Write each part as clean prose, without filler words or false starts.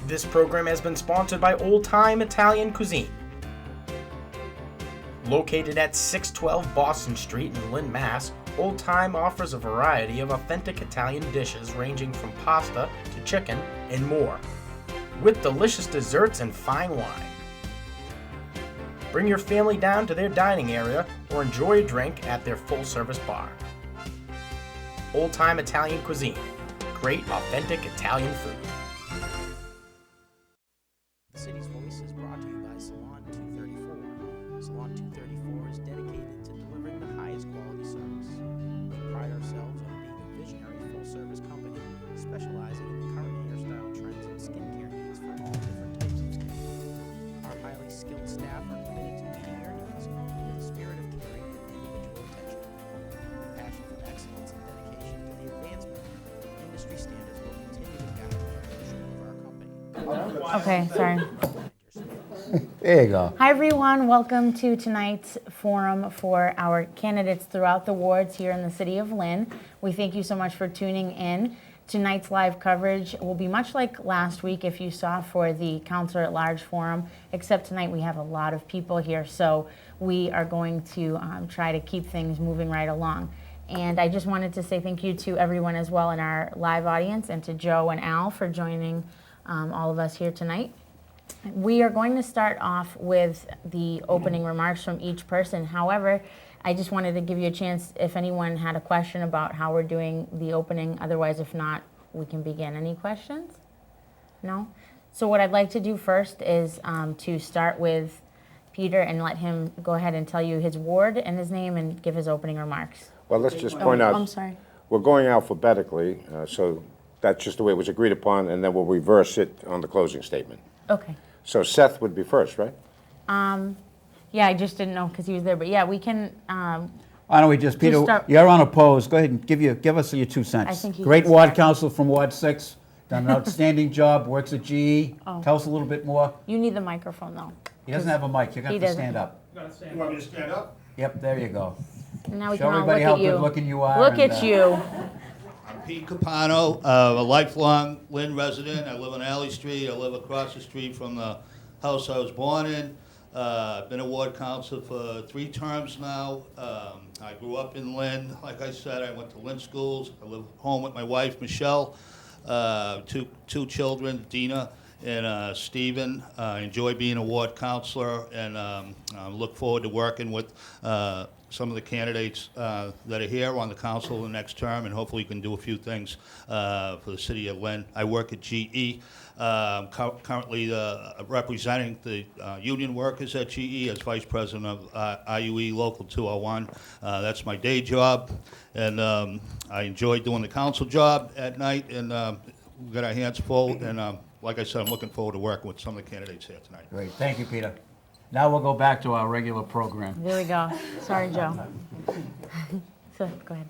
This program has been sponsored by Old Time Italian Cuisine. Located at 612 Boston Street in Lynn, Mass., Old Time offers a variety of authentic Italian dishes ranging from pasta to chicken and more, with delicious desserts and fine wine. Bring your family down to their dining area or enjoy a drink at their full-service bar. Old Time Italian Cuisine. Great, authentic Italian food. The City's Voice is brought to you by Salon 234. Salon 234 is dedicated to delivering the highest quality service. We pride ourselves on being a visionary full-service company specializing in the current hairstyle trends and skincare needs for all different types of skin. Our highly skilled staff are committed to meeting your needs with a spirit of caring and individual attention. The passion for excellence and dedication to the advancement of industry standards will continue to guide the evolution of our company. Okay, sorry. There you go. Hi everyone, welcome to tonight's forum for our candidates throughout the wards here in the city of Lynn. We thank you so much for tuning in. Tonight's live coverage will be much like last week if you saw for the Councilor at Large forum, except tonight we have a lot of people here, so we are going to try to keep things moving right along. And I just wanted to say thank you to everyone as well in our live audience and to Joe and Al for joining all of us here tonight. We are going to start off with the opening remarks from each person. However, I just wanted to give you a chance if anyone had a question about how we're doing the opening. Otherwise, if not, we can begin. Any questions? No? So what I'd like to do first is to start with Peter and let him go ahead and tell you his ward and his name and give his opening remarks. Well, let's just point out, I'm sorry. we're going alphabetically, so that's just the way it was agreed upon, and then we'll reverse it on the closing statement. Okay. So Seth would be first, right? Yeah, I just didn't know because he was there, but yeah, we can. Why don't we just, Peter, start- you're unopposed. Go ahead and give us your 2 cents. I think you Great can ward start. council from Ward 6, done an outstanding job, works at GE. Oh. Tell us a little bit more. You need the microphone though. He doesn't have a mic, you're He going to doesn't. stand up. You want me to stand up? Yep, there you go. And now we Show can all look everybody how at you. good looking you are. Look and, at you. I'm Pete Capano, a lifelong Lynn resident. I live on Alley Street. I live across the street from the house I was born in. I've been a ward councilor for 3 terms now. I grew up in Lynn. Like I said, I went to Lynn schools. I live home with my wife, Michelle, two children, Dina and Stephen. I enjoy being a ward councilor, and I look forward to working with some of the candidates that are here on the council the next term, and hopefully we can do a few things for the city of Lynn. I work at GE, currently representing the union workers at GE as vice president of IUE Local 201. That's my day job, and I enjoy doing the council job at night, and we've got our hands full, and like I said, I'm looking forward to working with some of the candidates here tonight. Great, thank you, Peter. Now we'll go back to our regular program. There we go. Sorry, Joe. So, go ahead.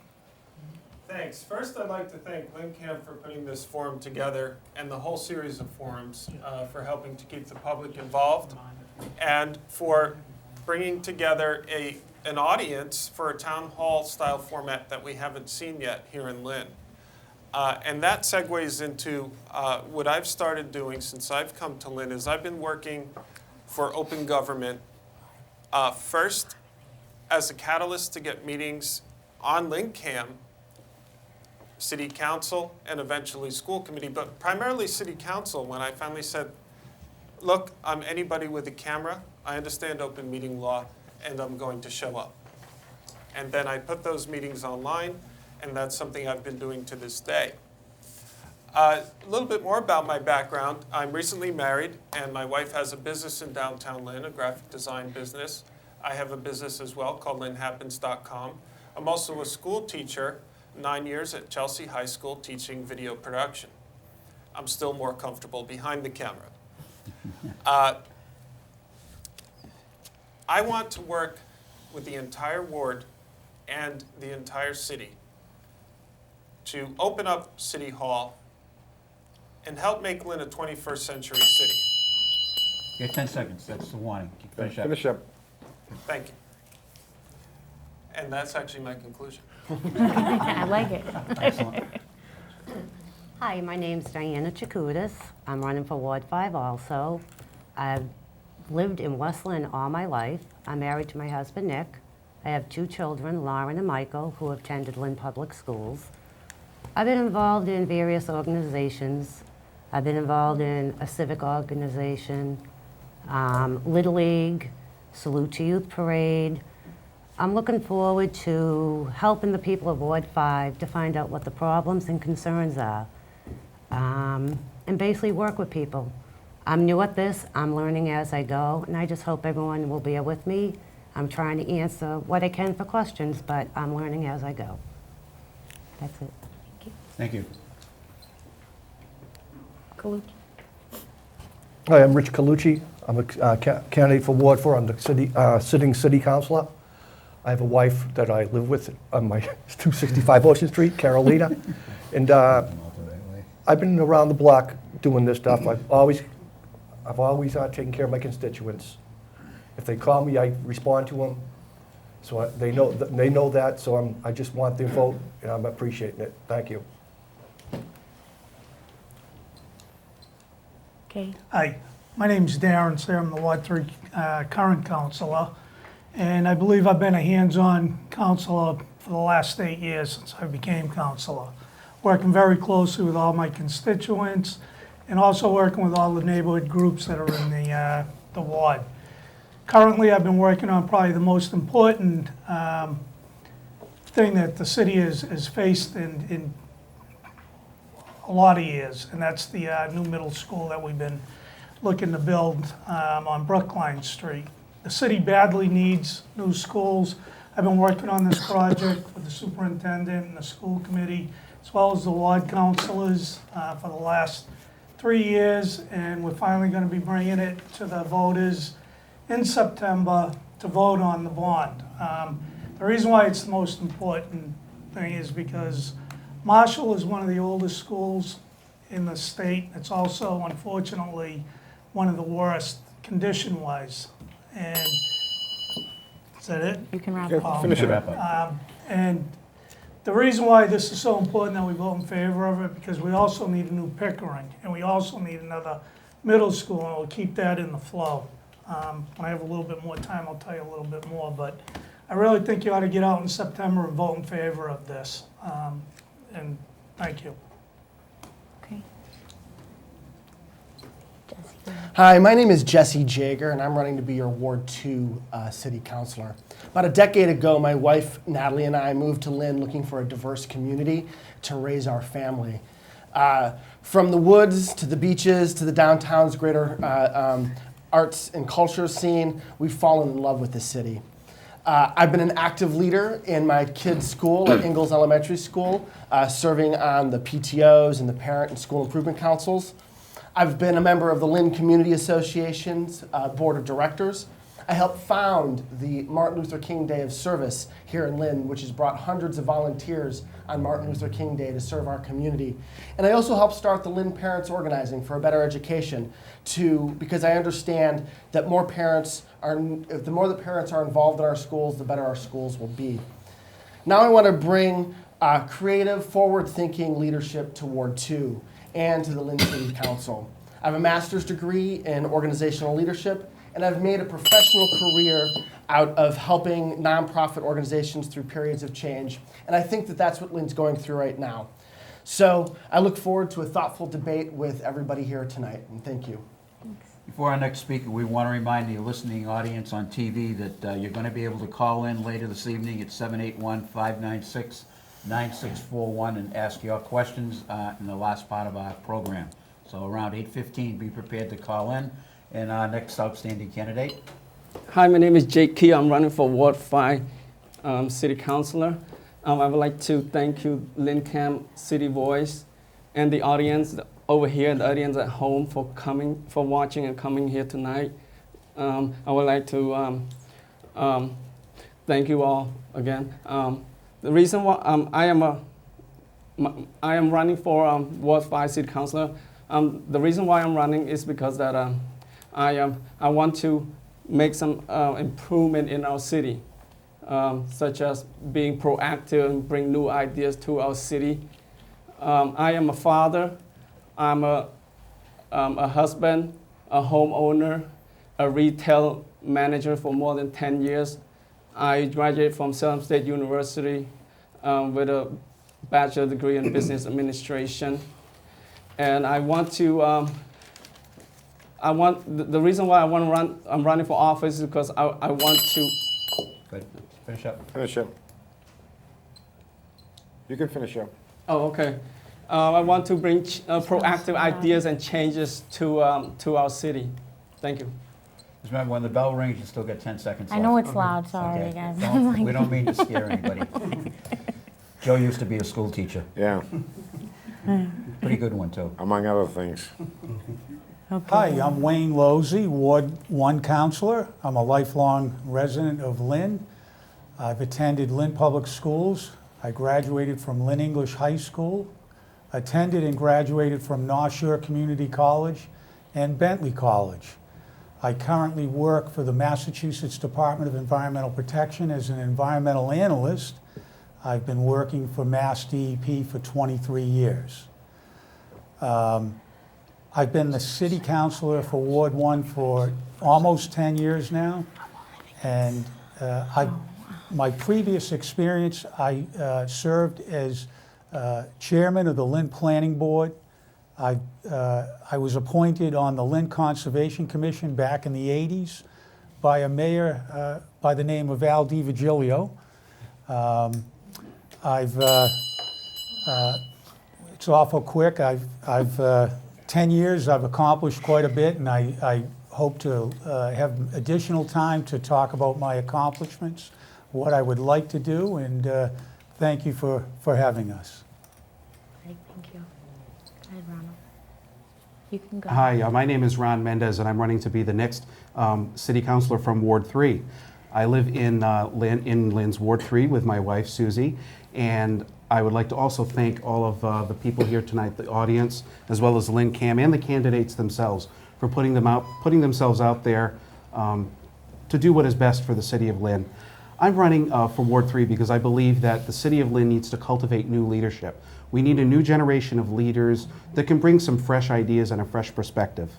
Thanks. First, I'd like to thank LynnCAM for putting this forum together and the whole series of forums for helping to keep the public involved and for bringing together an audience for a town hall style format that we haven't seen yet here in Lynn. And that segues into what I've started doing since I've come to Lynn is I've been working for open government, first as a catalyst to get meetings on LynnCAM, city council, and eventually school committee, but primarily city council when I finally said, look, I'm anybody with a camera, I understand open meeting law, and I'm going to show up. And then I put those meetings online, and that's something I've been doing to this day. A little bit more about my background. I'm recently married, and my wife has a business in downtown Lynn, a graphic design business. I have a business as well called LynnHappens.com. I'm also a school teacher, 9 years at Chelsea High School teaching video production. I'm still more comfortable behind the camera. I want to work with the entire ward and the entire city to open up City Hall and help make Lynn a 21st century city. You have 10 seconds, that's the warning. Finish up. Finish up. Thank you. And that's actually my conclusion. I like it. Excellent. Hi, my name's Diana Chakoudas. I'm running for Ward 5 also. I've lived in West Lynn all my life. I'm married to my husband, Nick. I have 2 children, Lauren and Michael, who have attended Lynn Public Schools. I've been involved in various organizations. I've been involved in a civic organization, Little League, Salute to Youth Parade. I'm looking forward to helping the people of Ward 5 to find out what the problems and concerns are, and basically work with people. I'm new at this, I'm learning as I go, and I just hope everyone will bear with me. I'm trying to answer what I can for questions, but I'm learning as I go. That's it. Thank you. Kaluch. Hi, I'm Rich Calucci. I'm a candidate for Ward 4. I'm the sitting city councilor. I have a wife that I live with on my 265 Ocean Street, Carolina. And I've been around the block doing this stuff. I've always taken care of my constituents. If they call me, I respond to them. So they know that. So I just want their vote, and I'm appreciating it. Thank you. Okay. Hi, my name's Darren Sayre. I'm the Ward 3 current councilor, and I believe I've been a hands-on councilor for the last 8 years since I became councilor, working very closely with all my constituents and also working with all the neighborhood groups that are in the ward. Currently, I've been working on probably the most important thing that the city has faced in a lot of years, and that's the new middle school that we've been looking to build on Brookline Street. The city badly needs new schools. I've been working on this project with the superintendent and the school committee, as well as the ward councilors for the last 3 years, and we're finally going to be bringing it to the voters in September to vote on the bond. The reason why it's the most important thing is because Marshall is one of the oldest schools in the state. It's also, unfortunately, one of the worst condition-wise. And is that it? You can wrap Yeah, up. finish it. And the reason why this is so important that we vote in favor of it, because we also need a new Pickering, and we also need another middle school, and we'll keep that in the flow. When I have a little bit more time, I'll tell you a little bit more, but I really think you ought to get out in September and vote in favor of this. And thank you. Okay. Jesse. Hi, my name is Jesse Jager, and I'm running to be your Ward 2 city councilor. About a decade ago, my wife, Natalie, and I moved to Lynn looking for a diverse community to raise our family. From the woods to the beaches to the downtown's greater arts and culture scene, we've fallen in love with the city. I've been an active leader in my kids' school at Ingalls Elementary School, serving on the PTOs and the parent and school improvement councils. I've been a member of the Lynn Community Association's board of directors. I helped found the Martin Luther King Day of Service here in Lynn, which has brought hundreds of volunteers on Martin Luther King Day to serve our community. And I also helped start the Lynn Parents Organizing for a Better Education because I understand that the more the parents are involved in our schools, the better our schools will be. Now I want to bring creative, forward-thinking leadership to Ward 2 and to the Lynn City Council. I have a master's degree in organizational leadership, and I've made a professional career out of helping nonprofit organizations through periods of change. And I think that that's what Lynn's going through right now. So I look forward to a thoughtful debate with everybody here tonight, and thank you. Before our next speaker, we want to remind the listening audience on TV that you're going to be able to call in later this evening at 781-596-9641 and ask your questions in the last part of our program. So around 8:15, be prepared to call in. And our next outstanding candidate. Hi, my name is Jake Key. I'm running for Ward 5 City Councilor. I would like to thank you, LynnCAM City Voice, and the audience over here, the audience at home for watching and coming here tonight. I would like to thank you all again. The reason why I am running for Ward 5 City Councilor. The reason why I'm running is because that I want to make some improvement in our city, such as being proactive and bring new ideas to our city. I am a father. I'm a husband, a homeowner, a retail manager for more than 10 years. I graduated from Salem State University with a bachelor's degree in business administration. And I want to, the reason why I'm running for office is because I want to. Good. Finish up. Finish up. You can finish up. Oh, okay. I want to bring proactive ideas and changes to our city. Thank you. Just remember, when the bell rings, you still get 10 seconds I left. know it's loud, sorry, Okay. guys. We don't mean to scare anybody. Joe used to be a school teacher. Yeah, Pretty good one, too. among other things. Hi, I'm Wayne Losey, Ward 1 Councilor. I'm a lifelong resident of Lynn. I've attended Lynn Public Schools. I graduated from Lynn English High School, attended and graduated from North Shore Community College and Bentley College. I currently work for the Massachusetts Department of Environmental Protection as an environmental analyst. I've been working for Mass DEP for 23 years. I've been the city councilor for Ward 1 for almost 10 years now. And my previous experience, I served as chairman of the Lynn Planning Board. I was appointed on the Lynn Conservation Commission back in the 80s by a mayor by the name of Al DiVigilio. It's awful quick. I've 10 years, I've accomplished quite a bit, and I hope to have additional time to talk about my accomplishments, what I would like to do, and thank you for having us. Great, thank you. Go ahead, Ronald. You can go. Hi, my name is Ron Mendez, and I'm running to be the next city councilor from Ward 3. I live in Lynn's Ward 3 with my wife, Susie, and I would like to also thank all of the people here tonight, the audience, as well as LynnCAM and the candidates themselves for putting themselves out there to do what is best for the city of Lynn. I'm running for Ward 3 because I believe that the city of Lynn needs to cultivate new leadership. We need a new generation of leaders that can bring some fresh ideas and a fresh perspective.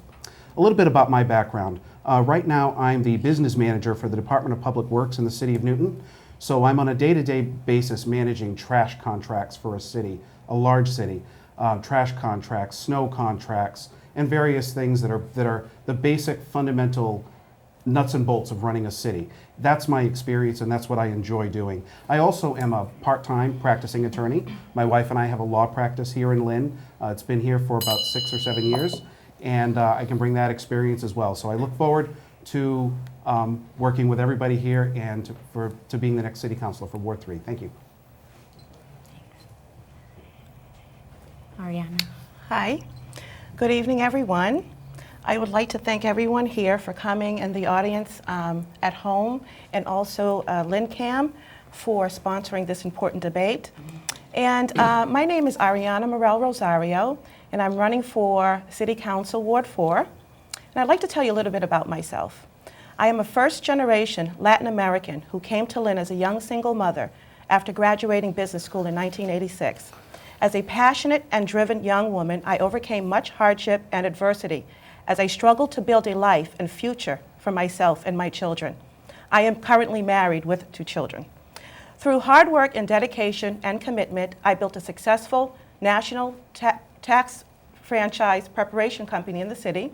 A little bit about my background. Right now, I'm the business manager for the Department of Public Works in the city of Newton. So I'm on a day-to-day basis managing trash contracts for a city, a large city, trash contracts, snow contracts, and various things that are the basic fundamental nuts and bolts of running a city. That's my experience, and that's what I enjoy doing. I also am a part-time practicing attorney. My wife and I have a law practice here in Lynn. It's been here for about 6 or 7 years, and I can bring that experience as well. So I look forward to working with everybody here and to being the next city councilor for Ward 3. Thank you. Ariana. Hi. Good evening, everyone. I would like to thank everyone here for coming and the audience at home, and also LynnCAM for sponsoring this important debate. And my name is Ariana Morel Rosario, and I'm running for City Council Ward 4. And I'd like to tell you a little bit about myself. I am a first-generation Latin American who came to Lynn as a young single mother after graduating business school in 1986. As a passionate and driven young woman, I overcame much hardship and adversity as I struggled to build a life and future for myself and my children. I am currently married with 2 children. Through hard work and dedication and commitment, I built a successful national tax franchise preparation company in the city.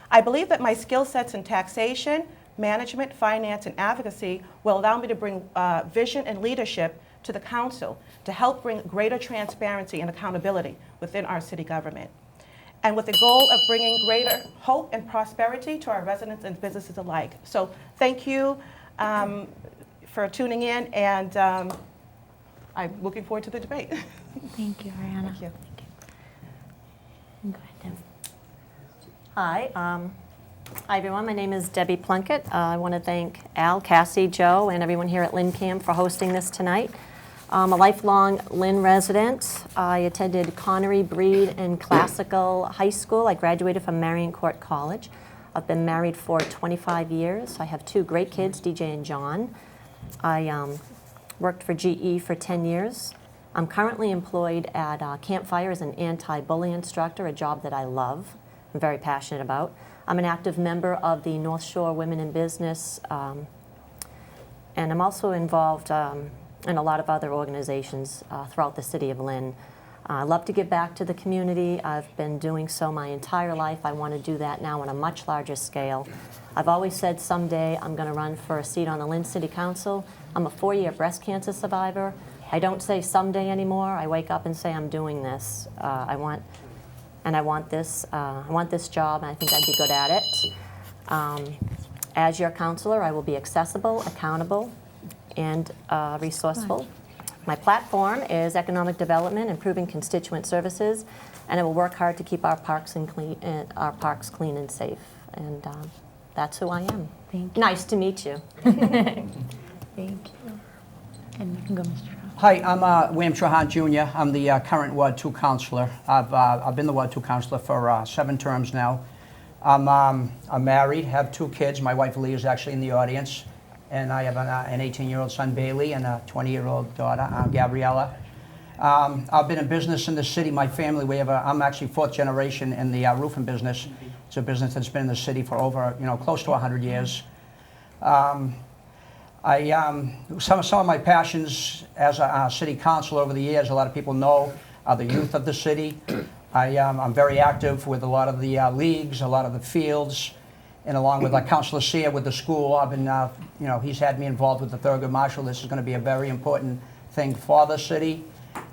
I believe that my skill sets in taxation, management, finance, and advocacy will allow me to bring vision and leadership to the council to help bring greater transparency and accountability within our city government, and with the goal of bringing greater hope and prosperity to our residents and businesses alike. So thank you for tuning in, and I'm looking forward to the debate. Thank you, Ariana. Thank you. Go ahead, Deb. Hi. Hi, everyone. My name is Debbie Plunkett. I want to thank Al, Cassie, Joe, and everyone here at LynnCAM for hosting this tonight. I'm a lifelong Lynn resident. I attended Connery, Breed, and Classical High School. I graduated from Marion Court College. I've been married for 25 years. I have 2 great kids, DJ and John. I worked for GE for 10 years. I'm currently employed at Campfire as an anti-bully instructor, a job that I love, I'm very passionate about. I'm an active member of the North Shore Women in Business, and I'm also involved in a lot of other organizations throughout the city of Lynn. I love to give back to the community. I've been doing so my entire life. I want to do that now on a much larger scale. I've always said someday I'm going to run for a seat on the Lynn City Council. I'm a 4-year breast cancer survivor. I don't say someday anymore. I wake up and say I'm doing this. I want this job, and I think I'd be good at it. As your counselor, I will be accessible, accountable, and resourceful. My platform is economic development, improving constituent services, and I will work hard to keep our parks clean and safe. And that's who I am. Thank you. Nice to meet you. Thank you. And you can go, Mr. Trout. Hi, I'm William Trahan Jr. I'm the current Ward 2 counselor. I've been the Ward 2 counselor for 7 terms now. I'm married, have 2 kids. My wife Lee is actually in the audience. And I have an 18-year-old son, Bailey, and a 20-year-old daughter, Gabriella. I've been in business in the city. My family, I'm actually 4th generation in the roofing business. It's a business that's been in the city for over, close to 100 years. Some of my passions as a city councilor over the years, a lot of people know, are the youth of the city. I'm very active with a lot of the leagues, a lot of the fields. And along with Councilor Sear with the school, I've been, he's had me involved with the Thurgood Marshall. This is going to be a very important thing for the city.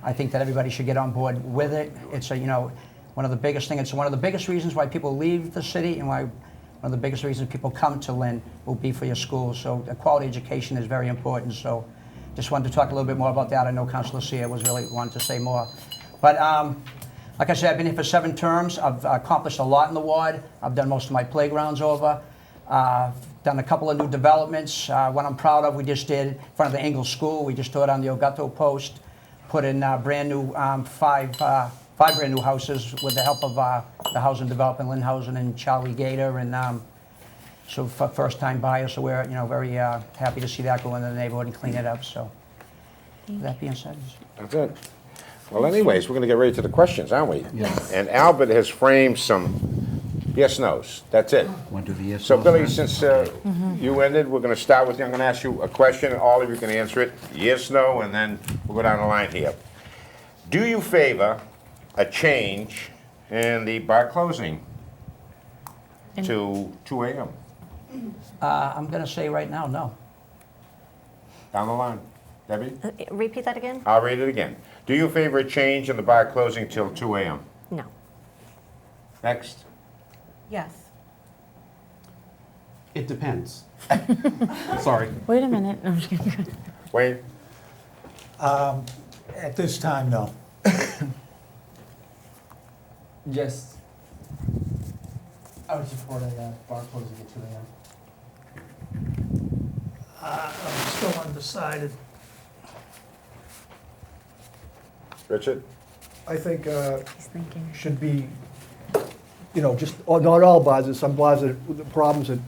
I think that everybody should get on board with it. It's one of the biggest things. It's one of the biggest reasons why people leave the city, and one of the biggest reasons people come to Lynn will be for your school. So quality education is very important. So just wanted to talk a little bit more about that. I know Councilor Sear wanted to say more. But like I said, I've been here for 7 terms. I've accomplished a lot in the ward. I've done most of my playgrounds over. Done a couple of new developments. What I'm proud of, we just did in front of the Ingalls School. We just tore down the Ogato post, put in brand new 5 brand new houses with the help of the Housing Development, Lynn Housing and Charlie Gator, and so for first-time buyers. So we're very happy to see that go into the neighborhood and clean it up. So that being said, That's it. Well, anyways, we're going to get ready to the questions, aren't we? Yes. And Albert has framed some yes/nos. That's it. Want to do the yes? So, no's Billy, then? since Okay. you ended, we're going to start with you. I'm going to ask you a question. All of you can answer it, yes, no, and then we'll go down the line here. Do you favor a change in the bar closing to 2 a.m.? I'm going to say right now, no. Down the line. Debbie? Repeat that again? I'll read it again. Do you favor a change in the bar closing till 2 a.m.? No. Next. Yes. It depends. Sorry. Wait a minute. No, I'm just kidding. Wayne? At this time, no. Yes. I would support a bar closing at 2 a.m. I'm still undecided. Richard? I think He's thinking. should be, just, not all bars, there's some bars that the problems that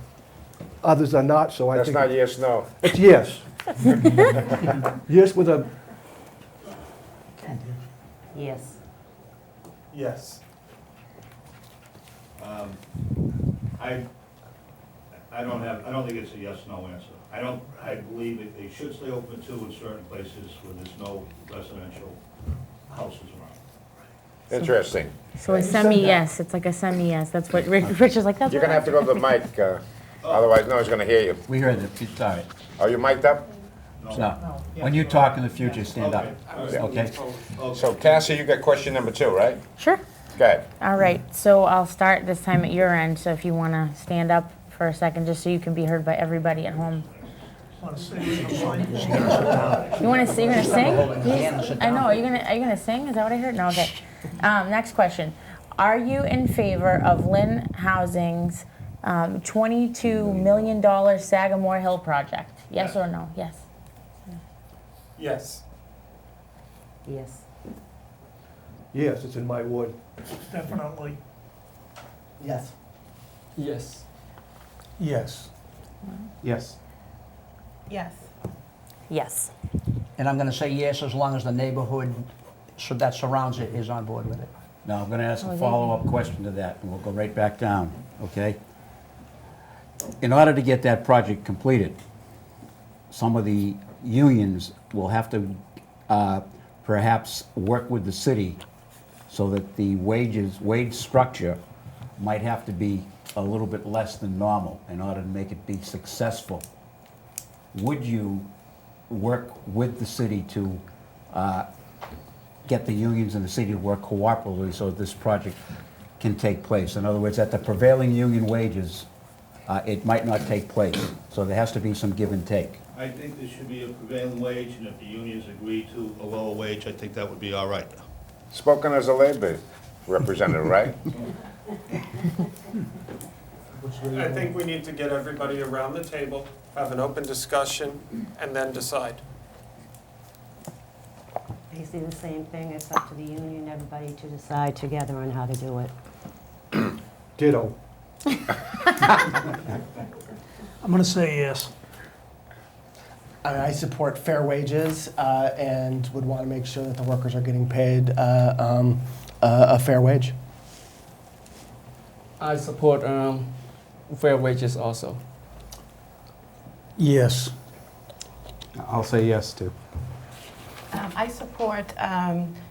others are not, so I That's think. not yes, no. It's yes. Yes with a, Yes. Yes. I don't think it's a yes/no answer. I believe that they should stay open too in certain places where there's no residential houses around. Interesting. So a semi-yes, it's like a semi-yes. That's what Rich is like, that's You're what going to have to go to the mic, otherwise no one's going to hear you. We heard it, it's all right. Are you mic'd up? No. When you talk in the future, stand up, okay? So Cassie, you got question number 2, right? Sure. Go ahead. All right, so I'll start this time at your end, so if you want to stand up for a second, just so you can be heard by everybody at home. Want to say You want to sing? You're gonna sing? I know. Are you gonna sing? Is that what I heard? No. Okay. Next question. Are you in favor of Lynn Housing's $22 million Sagamore Hill project? Yes or no? Yes. Yes. Yes. yes, it's in my ward. definitely. Yes. Yes. Yes. Yes. Yes. Yes. And I'm going to say yes as long as the neighborhood that surrounds it is on board with it. Now, I'm going to ask a follow-up question to that, and we'll go right back down, okay? In order to get that project completed, some of the unions will have to perhaps work with the city so that the wage structure might have to be a little bit less than normal in order to make it be successful. Would you work with the city to get the unions in the city to work cooperatively so that this project can take place? In other words, at the prevailing union wages, it might not take place. So there has to be some give and take. I think there should be a prevailing wage, and if the unions agree to a lower wage, I think that would be all right. Spoken as a labor representative, right? I think we need to get everybody around the table, have an open discussion, and then decide. I see the same thing. It's up to the union, everybody to decide together on how to do it. Ditto. I'm going to say yes. I support fair wages and would want to make sure that the workers are getting paid a fair wage. I support fair wages also. Yes. I'll say yes too. I support,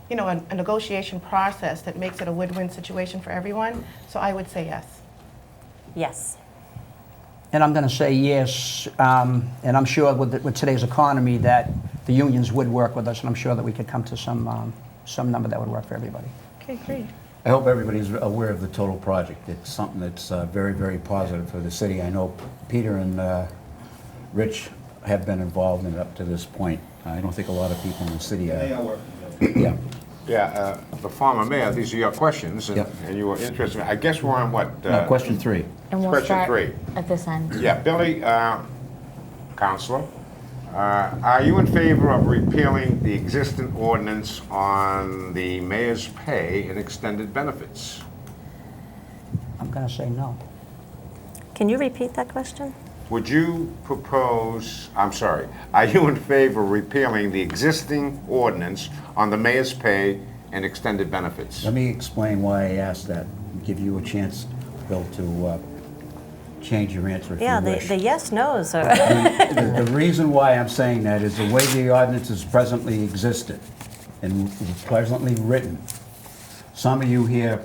you know, a negotiation process that makes it a win-win situation for everyone. So I would say yes. Yes. And I'm going to say yes, and I'm sure with today's economy that the unions would work with us, and I'm sure that we could come to some number that would work for everybody. Okay, great. I hope everybody's aware of the total project. It's something that's very, very positive for the city. I know Peter and Rich have been involved in it up to this point. I don't think a lot of people in the city are. They are working. Yeah. Yeah, the former mayor, these are your questions, and, Yep. and you were interested. I guess we're on what? Question 3. And we'll Question start 3. at this end. Yeah, Billy, Counselor, are you in favor of repealing the existing ordinance on the mayor's pay and extended benefits? I'm going to say no. Can you repeat that question? Would you propose, I'm sorry, are you in favor of repealing the existing ordinance on the mayor's pay and extended benefits? Let me explain why I asked that, and give you a chance, Bill, to change your answer if Yeah, you wish. the yes, no's are. The reason why I'm saying that is the way the ordinance is presently existed and presently written. Some of you here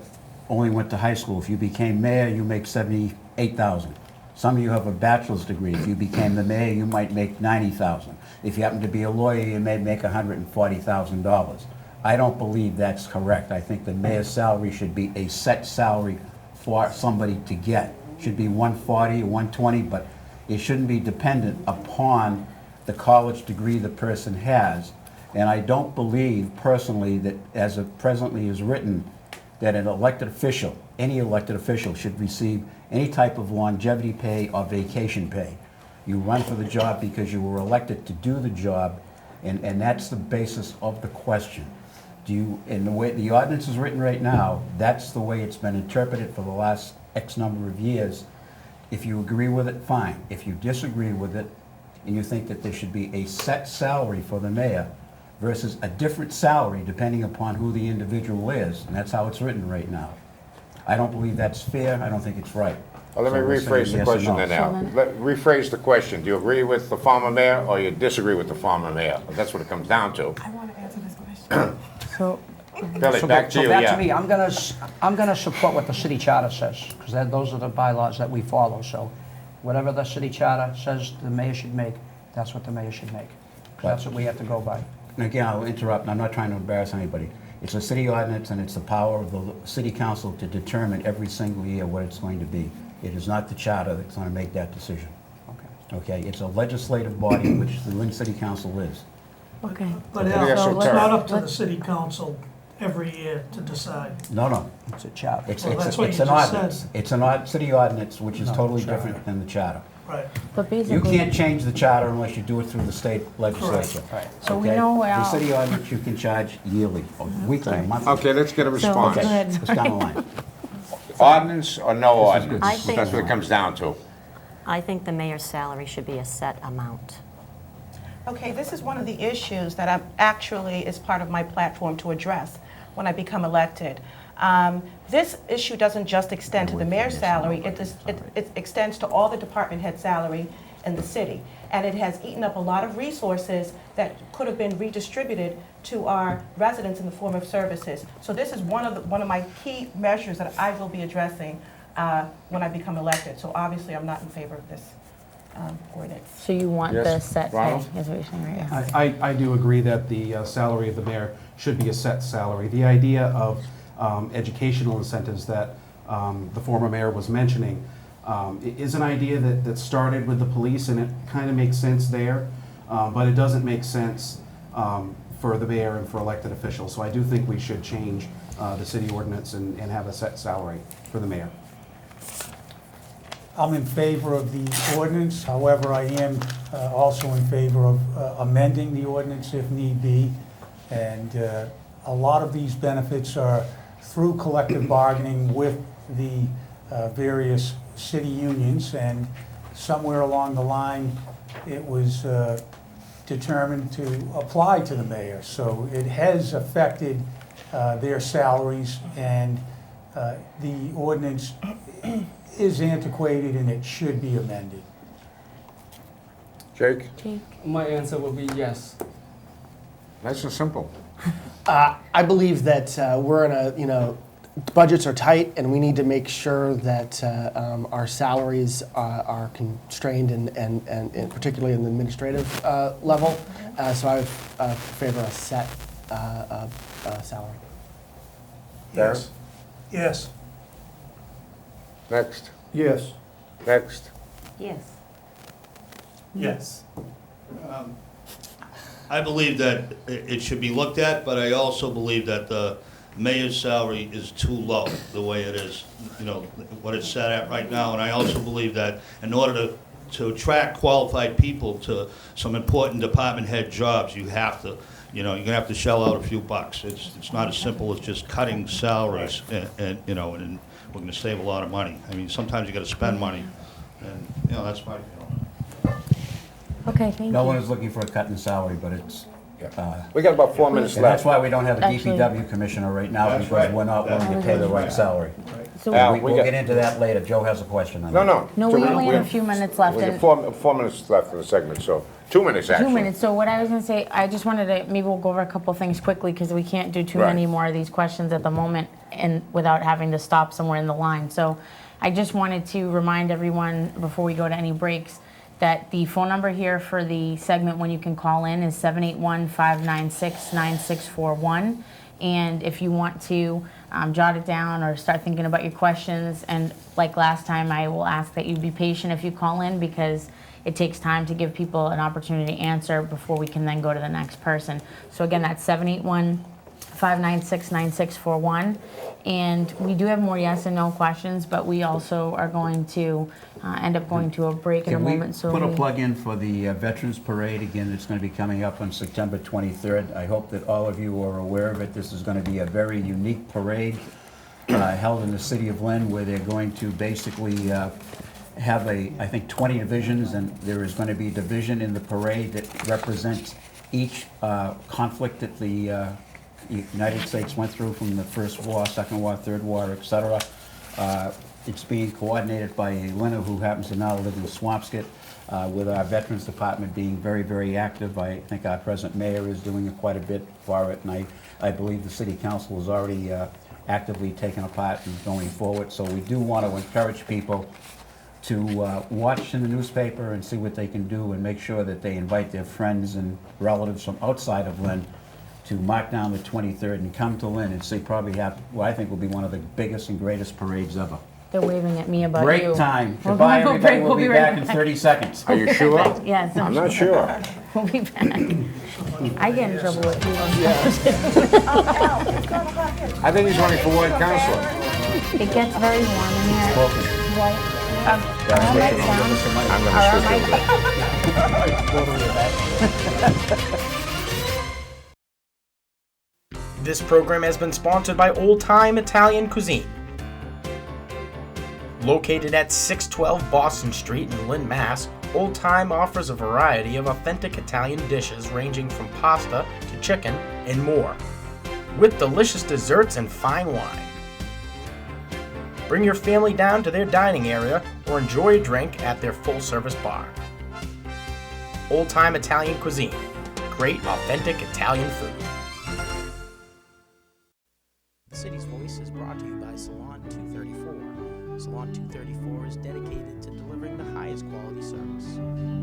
only went to high school. If you became mayor, you make $78,000. Some of you have a bachelor's degree. If you became the mayor, you might make $90,000. If you happen to be a lawyer, you may make $140,000. I don't believe that's correct. I think the mayor's salary should be a set salary for somebody to get. It should be 140 or 120, but it shouldn't be dependent upon the college degree the person has. And I don't believe personally that, as it presently is written, that an elected official, any elected official, should receive any type of longevity pay or vacation pay. You run for the job because you were elected to do the job, and that's the basis of the question. In the way the ordinance is written right now, that's the way it's been interpreted for the last X number of years. If you agree with it, fine. If you disagree with it, and you think that there should be a set salary for the mayor versus a different salary depending upon who the individual is, and that's how it's written right now. I don't believe that's fair. I don't think it's right. Well, let me So we'll say rephrase the yes or question no. then now. Rephrase the question. Do you agree with the former mayor or you disagree with the former mayor? That's what it comes down to. I want to answer this question. So, Billy, back to you, back yeah. to me. I'm gonna support what the city charter says, because those are the bylaws that we follow. So whatever the city charter says the mayor should make, that's what the mayor should make. 'Cause that's what we have to go by. And again, I'll interrupt, and I'm not trying to embarrass anybody. It's a city ordinance, and it's the power of the city council to determine every single year what it's going to be. It is not the charter that's going to make that decision. Okay? It's a legislative body, which the Lynn City Council is. okay. But Okay, it's so Terry. not up to the city council every year to decide. No. It's a charter. It's Well, that's what it's you an just ordinance. said. It's an city ordinance, which is Not totally charter. different than the charter. Right. But You basically, can't change the charter unless you do it through the state legislature. Right. So we Okay? know The how- city ordinance you can charge yearly, or weekly, monthly. Okay, let's get a response. go ahead. It's down the line. Ordinance or no ordinance? I think- That's what it comes down to. I think the mayor's salary should be a set amount. Okay, this is one of the issues that I'm actually is part of my platform to address when I become elected. This issue doesn't just extend to the mayor's salary, it extends to all the department head salary in the city. And it has eaten up a lot of resources that could have been redistributed to our residents in the form of services. So this is one of my key measures that I will be addressing when I become elected. So obviously I'm not in favor of this ordinance. So you want Yes, the set pay, Ronald? is what you're saying, right? I do agree that the salary of the mayor should be a set salary. The idea of educational incentives that the former mayor was mentioning is an idea that started with the police, and it kind of makes sense there, but it doesn't make sense for the mayor and for elected officials. So I do think we should change the city ordinance and have a set salary for the mayor. I'm in favor of the ordinance. However, I am also in favor of amending the ordinance if need be. And a lot of these benefits are through collective bargaining with the various city unions, and somewhere along the line it was determined to apply to the mayor. So it has affected their salaries, and the ordinance is antiquated and it should be amended. Jake? My answer will be yes. Nice and simple. I believe that we're in a, budgets are tight, and we need to make sure that our salaries are constrained, and particularly in the administrative level. So I would favor a set salary. Yes. Yes. Next. Yes. Next. Yes. Yes. I believe that it should be looked at, but I also believe that the mayor's salary is too low, the way it is, what it's set at right now. And I also believe that in order to attract qualified people to some important department head jobs, you have to, you're gonna have to shell out a few bucks. It's not as simple as just cutting salaries, and we're gonna save a lot of money. I mean, sometimes you gotta spend money, and, that's my feeling. Okay, thank you. No one is looking for a cut in salary, but it's, We got about 4 minutes and that's left. why we don't have a Actually- DPW commissioner right now, That's because right. we're not willing to pay the right salary. So Al, We'll get into that later. Joe has a question on that. No. No, we only have a few minutes left, We have and 4 minutes left in the segment, so 2 minutes actually. 2 minutes. So what I was gonna say, I just wanted to, maybe we'll go over a couple things quickly, because we can't do too Right. many more of these questions at the moment and without having to stop somewhere in the line. So I just wanted to remind everyone, before we go to any breaks, that the phone number here for the segment when you can call in is 781-596-9641. And if you want to jot it down or start thinking about your questions, and like last time, I will ask that you be patient if you call in, because it takes time to give people an opportunity to answer before we can then go to the next person. So again, that's 781-596-9641. And we do have more yes and no questions, but we also are going to end up going to a break in a moment. So Can we put a plug in for the Veterans Parade? Again, it's going to be coming up on September 23rd. I hope that all of you are aware of it. This is going to be a very unique parade held in the city of Lynn, where they're going to basically have I think 20 divisions, and there is going to be a division in the parade that represents each conflict that the United States went through, from the First War, Second War, Third War, etc. It's being coordinated by a Lynner who happens to now live in Swampscott, with our Veterans Department being very, very active. I think our present mayor is doing quite a bit for it, and I believe the city council has already actively taken a part in going forward. So we do want to encourage people to watch in the newspaper and see what they can do, and make sure that they invite their friends and relatives from outside of Lynn to mark down the 23rd and come to Lynn and see probably what I think will be one of the biggest and greatest parades ever. they're waving at me about Break you. time. We're Goodbye, going to everybody. break. We'll be right back in 30 seconds. Are you sure? Yes, I'm not sure. We'll be back. I get in trouble with you. I think he's running for Ward Councilor. It gets very warm in here. Right. I'm This program has been sponsored by Old Time Italian Cuisine. Located at 612 Boston Street in Lynn, Mass., Old Time offers a variety of authentic Italian dishes ranging from pasta to chicken and more, with delicious desserts and fine wine. Bring your family down to their dining area or enjoy a drink at their full-service bar. Old Time Italian Cuisine. Great, authentic Italian food. The City's Voice is brought to you by Salon 234. Salon 234 is dedicated to delivering the highest quality service.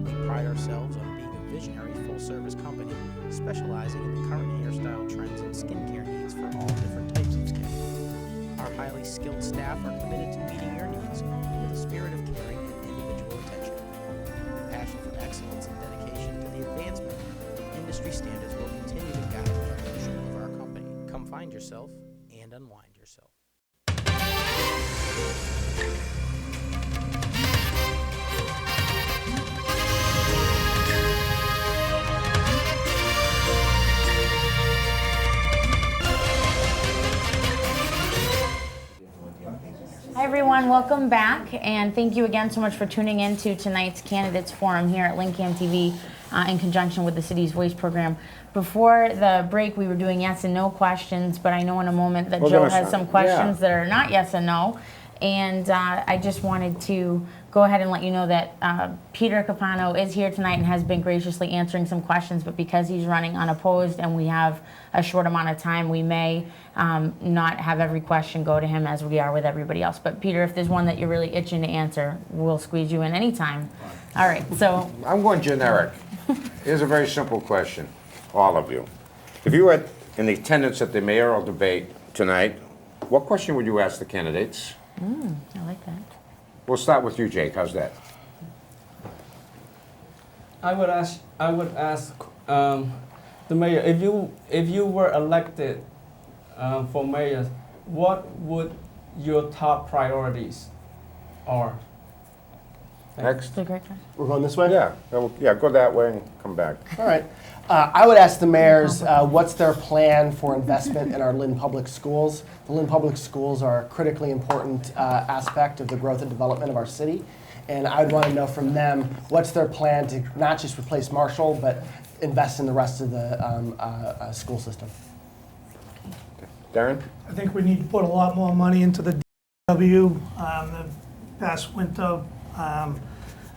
We pride ourselves on being a visionary full-service company specializing in the current hairstyle trends and skincare needs for all different types of skin. Our highly skilled staff are committed to meeting your needs with a spirit of caring and individual attention. Passion for excellence and dedication to the advancement of industry standards will continue to guide the evolution of our company. Come find yourself and unwind yourself. Hi everyone, welcome back, and thank you again so much for tuning in to tonight's Candidates Forum here at LynnCAM TV in conjunction with the City's Voice program. Before the break, we were doing yes and no questions, but I know in a moment that Joe has some questions that are not yes and no, and I just wanted to go ahead and let you know that Peter Capano is here tonight and has been graciously answering some questions, but because he's running unopposed and we have a short amount of time, we may not have every question go to him as we are with everybody else. But Peter, if there's one that you're really itching to answer, we'll squeeze you in anytime. All right, so. I'm going generic. Here's a very simple question, all of you. If you were in attendance at the mayoral debate tonight, what question would you ask the candidates? I like that. We'll start with you, Jake. How's that? I would ask the mayor, if you were elected for mayor, what would your top priorities are? Next. That's a great question. We're going this way? Yeah, go that way and come back. All right. I would ask the mayors what's their plan for investment in our Lynn Public Schools. The Lynn Public Schools are a critically important aspect of the growth and development of our city. And I'd want to know from them what's their plan to not just replace Marshall, but invest in the rest of the school system. Darren? I think we need to put a lot more money into the DW. The past winter, I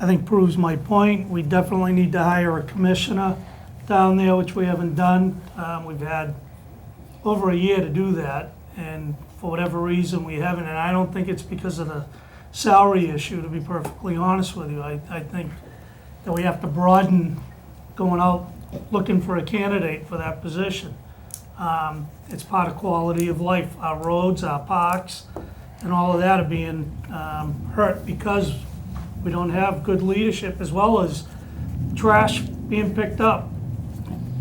think proves my point. We definitely need to hire a commissioner down there, which we haven't done. We've had over a year to do that, and for whatever reason we haven't, and I don't think it's because of the salary issue, to be perfectly honest with you. I think that we have to broaden going out looking for a candidate for that position. It's part of quality of life. Our roads, our parks, and all of that are being hurt because we don't have good leadership, as well as trash being picked up.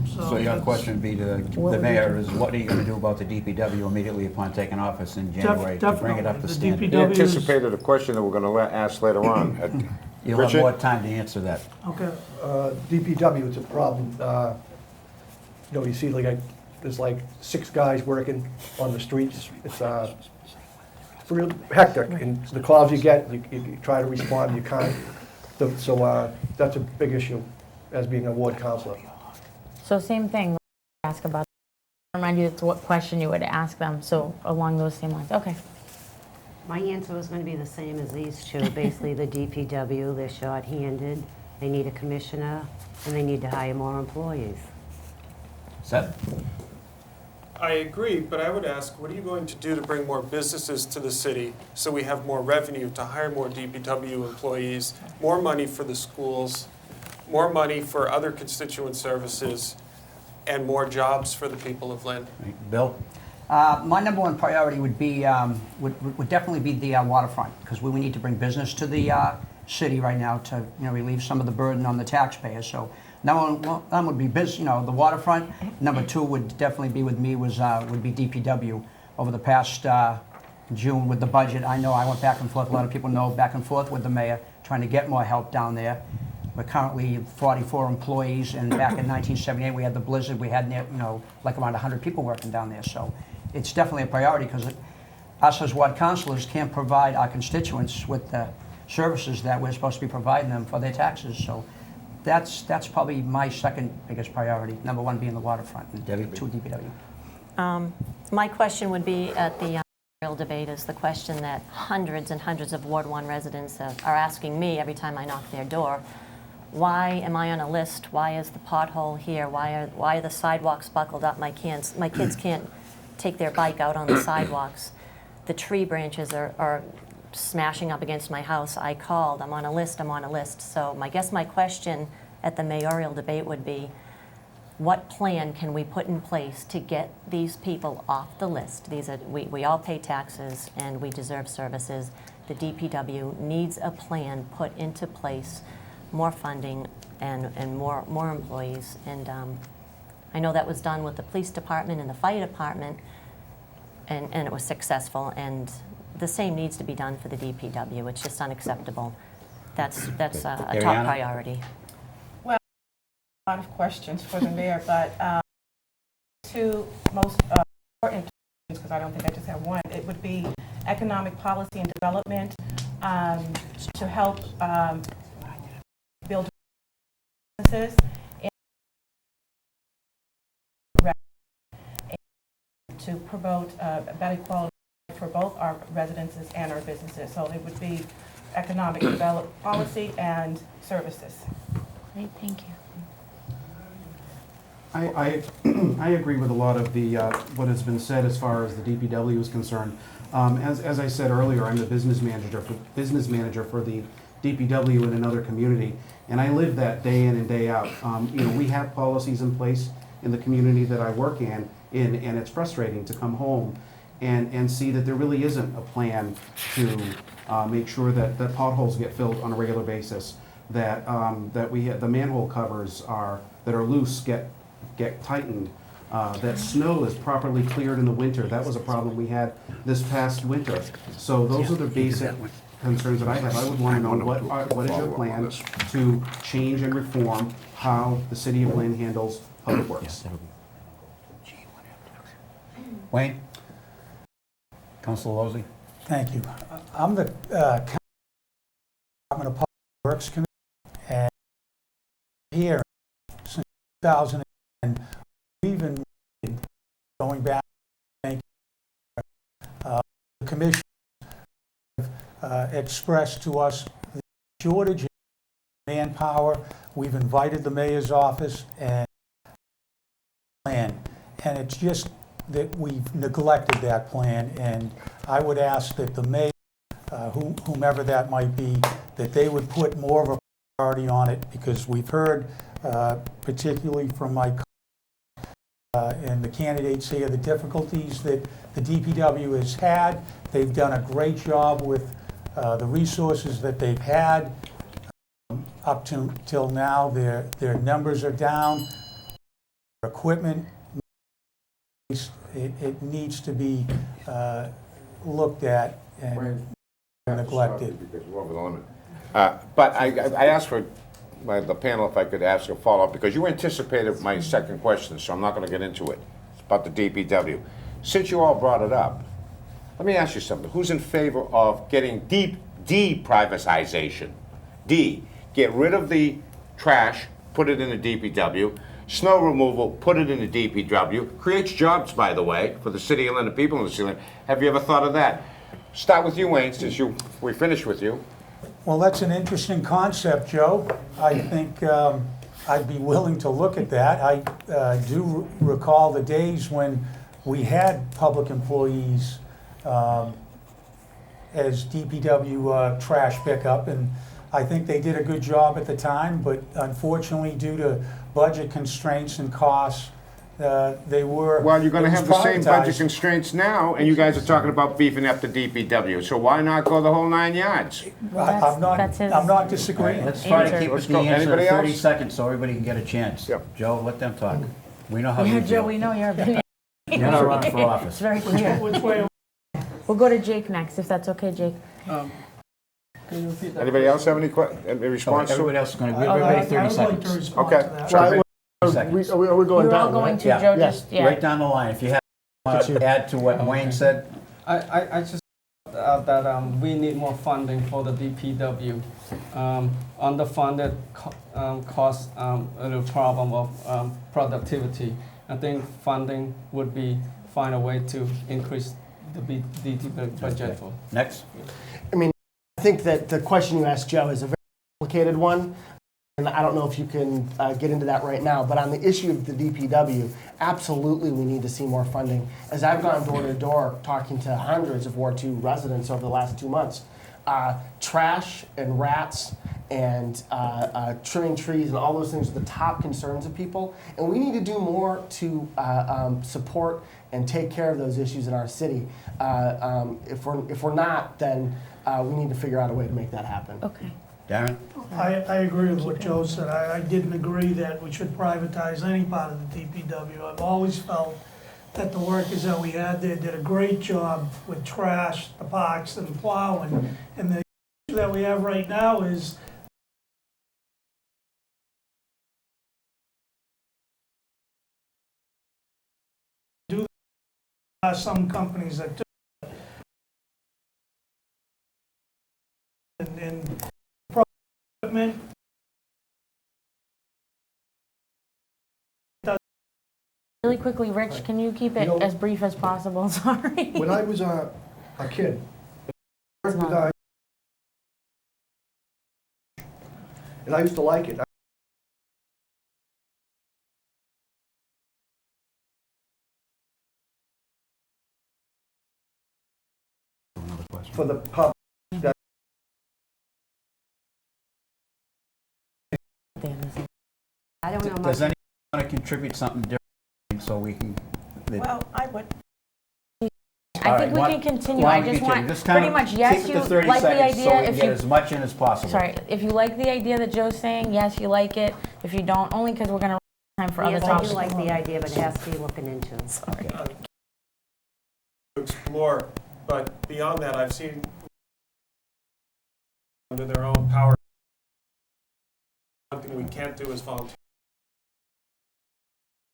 So your question would be to the mayor is, what are you going to do about the DPW immediately upon taking office in January to bring it up to standard? He anticipated a question that we're going to ask later on. You'll have more time to answer that. Okay. DPW, it's a problem. You see, there's like 6 guys working on the streets. It's real hectic, and the calls you get, you try to respond, you can't. So that's a big issue as being a ward councilor. So same thing, ask about, remind you that's what question you would ask them, so along those same lines. Okay. My answer was going to be the same as these two. Basically, the DPW, they're short-handed, they need a commissioner, and they need to hire more employees. Seth? I agree, but I would ask, what are you going to do to bring more businesses to the city so we have more revenue to hire more DPW employees, more money for the schools, more money for other constituent services, and more jobs for the people of Lynn? Bill? My number one priority would be would definitely be the waterfront, because we need to bring business to the city right now to relieve some of the burden on the taxpayers. So number one would be the waterfront. Number 2 would definitely be with me would be DPW. Over the past June with the budget, I know I went back and forth. A lot of people know back and forth with the mayor trying to get more help down there. We're currently 44 employees, and back in 1978 we had the blizzard. We had like around 100 people working down there. So it's definitely a priority, because us as ward councilors can't provide our constituents with the services that we're supposed to be providing them for their taxes. So that's probably my second biggest priority. Number one being the waterfront, and two DPW. My question would be at the real debate is the question that hundreds and hundreds of Ward 1 residents are asking me every time I knock their door. Why am I on a list? Why is the pothole here? Why are the sidewalks buckled up? My kids can't take their bike out on the sidewalks. The tree branches are smashing up against my house. I called. I'm on a list. I'm on a list. So I guess my question at the mayoral debate would be, what plan can we put in place to get these people off the list? We all pay taxes and we deserve services. The DPW needs a plan put into place, more funding and more employees. And I know that was done with the police department and the fire department, and it was successful. And the same needs to be done for the DPW. It's just unacceptable. That's a top priority. Well, a lot of questions for the mayor, but two most important, because I don't think I just have one, it would be economic policy and development to help build businesses and to promote better quality for both our residences and our businesses. So it would be economic development policy and services. Great, thank you. I agree with a lot of the what has been said as far as the DPW is concerned. As I said earlier, I'm the business manager for the DPW in another community, and I live that day in and day out. We have policies in place in the community that I work in, and it's frustrating to come home and see that there really isn't a plan to make sure that potholes get filled on a regular basis, that the manhole covers that are loose get tightened, that snow is properly cleared in the winter. That was a problem we had this past winter. So those are the basic concerns that I have. I would want to know what is your plan to change and reform how the city of Lynn handles public works. Wayne? Councilor Lozey? Thank you. I'm the Department of Public Works Committee, and here since 2010, we've been going back. Thank you. The commission expressed to us the shortage of manpower. We've invited the mayor's office and it's just that we've neglected that plan, and I would ask that the mayor, whomever that might be, that they would put more of a priority on it, because we've heard, particularly from my and the candidates here, the difficulties that the DPW has had. They've done a great job with the resources that they've had up till now. Their numbers are down. Their equipment, it needs to be looked at and neglected. Because we're over the limit. But I asked for the panel if I could ask a follow-up, because you anticipated my second question, so I'm not going to get into it. It's about the DPW. Since you all brought it up, let me ask you something. Who's in favor of getting de-privatization? Get rid of the trash, put it in the DPW. Snow removal, put it in the DPW. Creates jobs, by the way, for the city of Lynn, the people in the city of Lynn. Have you ever thought of that? Start with you, Wayne, since we finished with you. Well, that's an interesting concept, Joe. I think I'd be willing to look at that. I do recall the days when we had public employees as DPW trash pickup, and I think they did a good job at the time, but unfortunately, due to budget constraints and costs, they were. Well, you're going to have the same budget constraints now, and you guys are talking about beefing up the DPW. So why not go the whole 9 yards? I'm not disagreeing. Let's try to keep Let's the go. answer Anybody 30 else? seconds so everybody can get a chance. Yep. Joe, let them talk. We know how Yeah, you Joe, feel. we know you're a You're not running for office. It's very clear. We'll go to Jake next, if that's okay, Jake. Anybody else have any response? Everybody else is going to give everybody 30 seconds. Okay. Are we going You're down? all going right? to, Joe, just, yeah. Right down the line. If you have to add to what Wayne said. I just that we need more funding for the DPW. Underfunded cause a little problem of productivity. I think funding would find a way to increase the DT budget for. Next. I mean, I think that the question you asked, Joe, is a very complicated one. And I don't know if you can get into that right now, but on the issue of the DPW, absolutely we need to see more funding. As I've gone door to door talking to hundreds of Ward 2 residents over the last 2 months, trash and rats and trimming trees and all those things are the top concerns of people. And we need to do more to support and take care of those issues in our city. If we're not, then we need to figure out a way to make that happen. Okay. Darren? I agree with what Joe said. I didn't agree that we should privatize any part of the DPW. I've always felt that the workers that we had there did a great job with trash, the parks, and plowing. And the issue that we have right now is some companies that do it. And equipment. Really quickly, Rich, can you keep it as brief as possible? Sorry. When I was a kid, I worked with and I used to like it. For the pub. I don't know much. Does anyone want to contribute something different so we can? Well, I would. I think we can continue. I just want pretty much yes, you like the idea. So we can If get you as much in as possible. sorry, if you like the idea that Joe's saying, yes, you like it. If you don't, only because we're gonna run time for other Yes, I topics. do like the idea, but it has to be looking into. Sorry. To explore, but beyond that, I've seen under their own power. One thing we can't do is volunteer.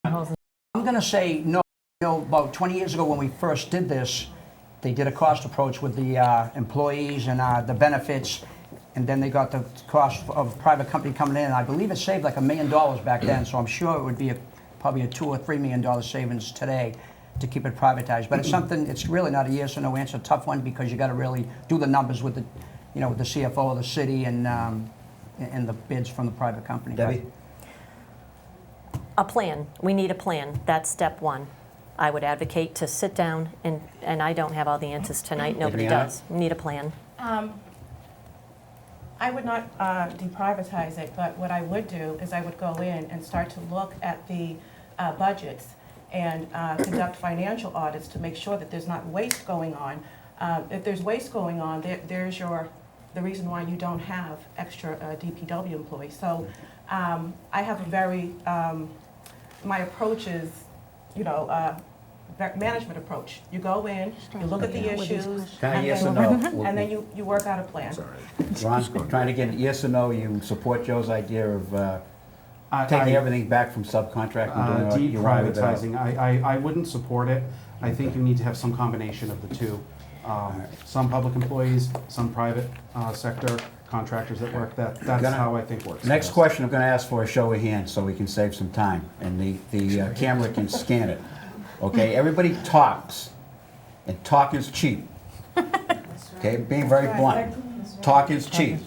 I'm going to say no. You know, about 20 years ago when we first did this, they did a cost approach with the employees and the benefits, and then they got the cost of private company coming in. I believe it saved like $1 million back then, so I'm sure it would be probably a $2 or $3 million savings today to keep it privatized. But it's something. It's really not a yes or no answer. Tough one because you got to really do the numbers with the, with the CFO of the city and the bids from the private company. Debbie? A plan. We need a plan. That's step one. I would advocate to sit down, and I don't have all the answers tonight. Nobody does. We need a plan. I would not deprivatize it, but what I would do is I would go in and start to look at the budgets and conduct financial audits to make sure that there's not waste going on. If there's waste going on, there's the reason why you don't have extra DPW employees. So I have a very, my approach is, management approach. You go in, you look at the issues, Yes or no? and then you work out a plan. Ron, trying to get yes or no, you support Joe's idea of taking everything back from subcontract and doing you want with it? Deprivatizing, I wouldn't support it. I think you need to have some combination of the two. Some public employees, some private sector contractors that work. That's how I think works. Next question, I'm going to ask for a show of hands so we can save some time, and the camera can scan it. Okay, everybody talks, and talk is cheap. Okay, being very blunt, talk is cheap.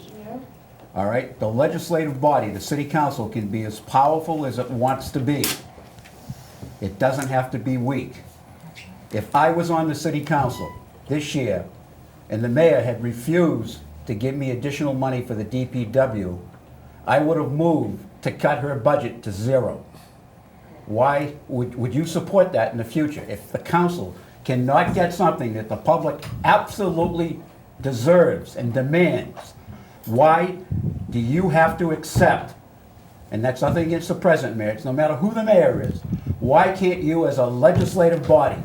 All right, the legislative body, the city council, can be as powerful as it wants to be. It doesn't have to be weak. If I was on the city council this year, and the mayor had refused to give me additional money for the DPW, I would have moved to cut her budget to zero. Why would you support that in the future? If the council cannot get something that the public absolutely deserves and demands, why do you have to accept, and that's nothing against the present mayor, it's no matter who the mayor is, why can't you as a legislative body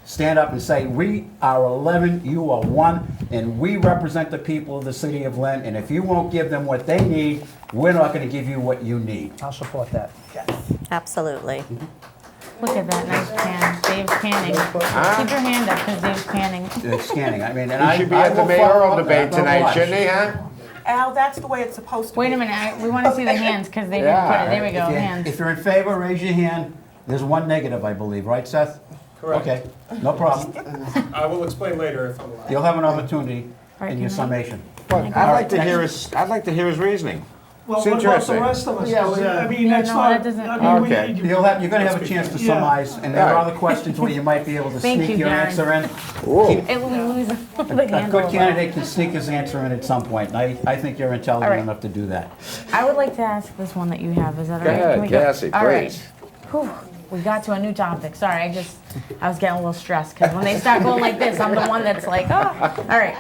stand up and say, we are 11, you are 1, and we represent the people of the city of Lynn, and if you won't give them what they need, we're not going to give you what you need. I'll support that. Absolutely. Look at that nice can. Dave's canning. Keep your hand up because Dave's canning. It's scanning. I mean, and He I should be I at the will follow mayoral up. debate No tonight, blush. shouldn't he, huh? Al, that's the way it's supposed to be. Wait a minute, we want to see the hands because they didn't put it. There we go, hands. If you're in favor, raise your hand. There's one negative, I believe, right, Seth? Correct. Okay, no problem. I will explain later if I'm allowed. You'll have an opportunity All right, in your can I? summation. But I'd like to hear his reasoning. Well, It's what about the interesting. rest of us? Yeah, 'Cause, well, I mean, yeah, that's no, not, that doesn't- I mean, we Okay. need- You're going to have a chance to Yeah. summarize, and there are Right. other questions where you might be able to Thank sneak you, your Darren. answer in. Ooh. It will lose the A handle. good candidate can sneak his answer in at some point, and I think you're intelligent All right. enough to do that. I would like to ask this one that you have. Is that all Go right? ahead, Can we go? Cassie, All right. please. Whew, we got to a new topic. Sorry, I was getting a little stressed because when they start going like this, I'm the one that's like, oh. All right.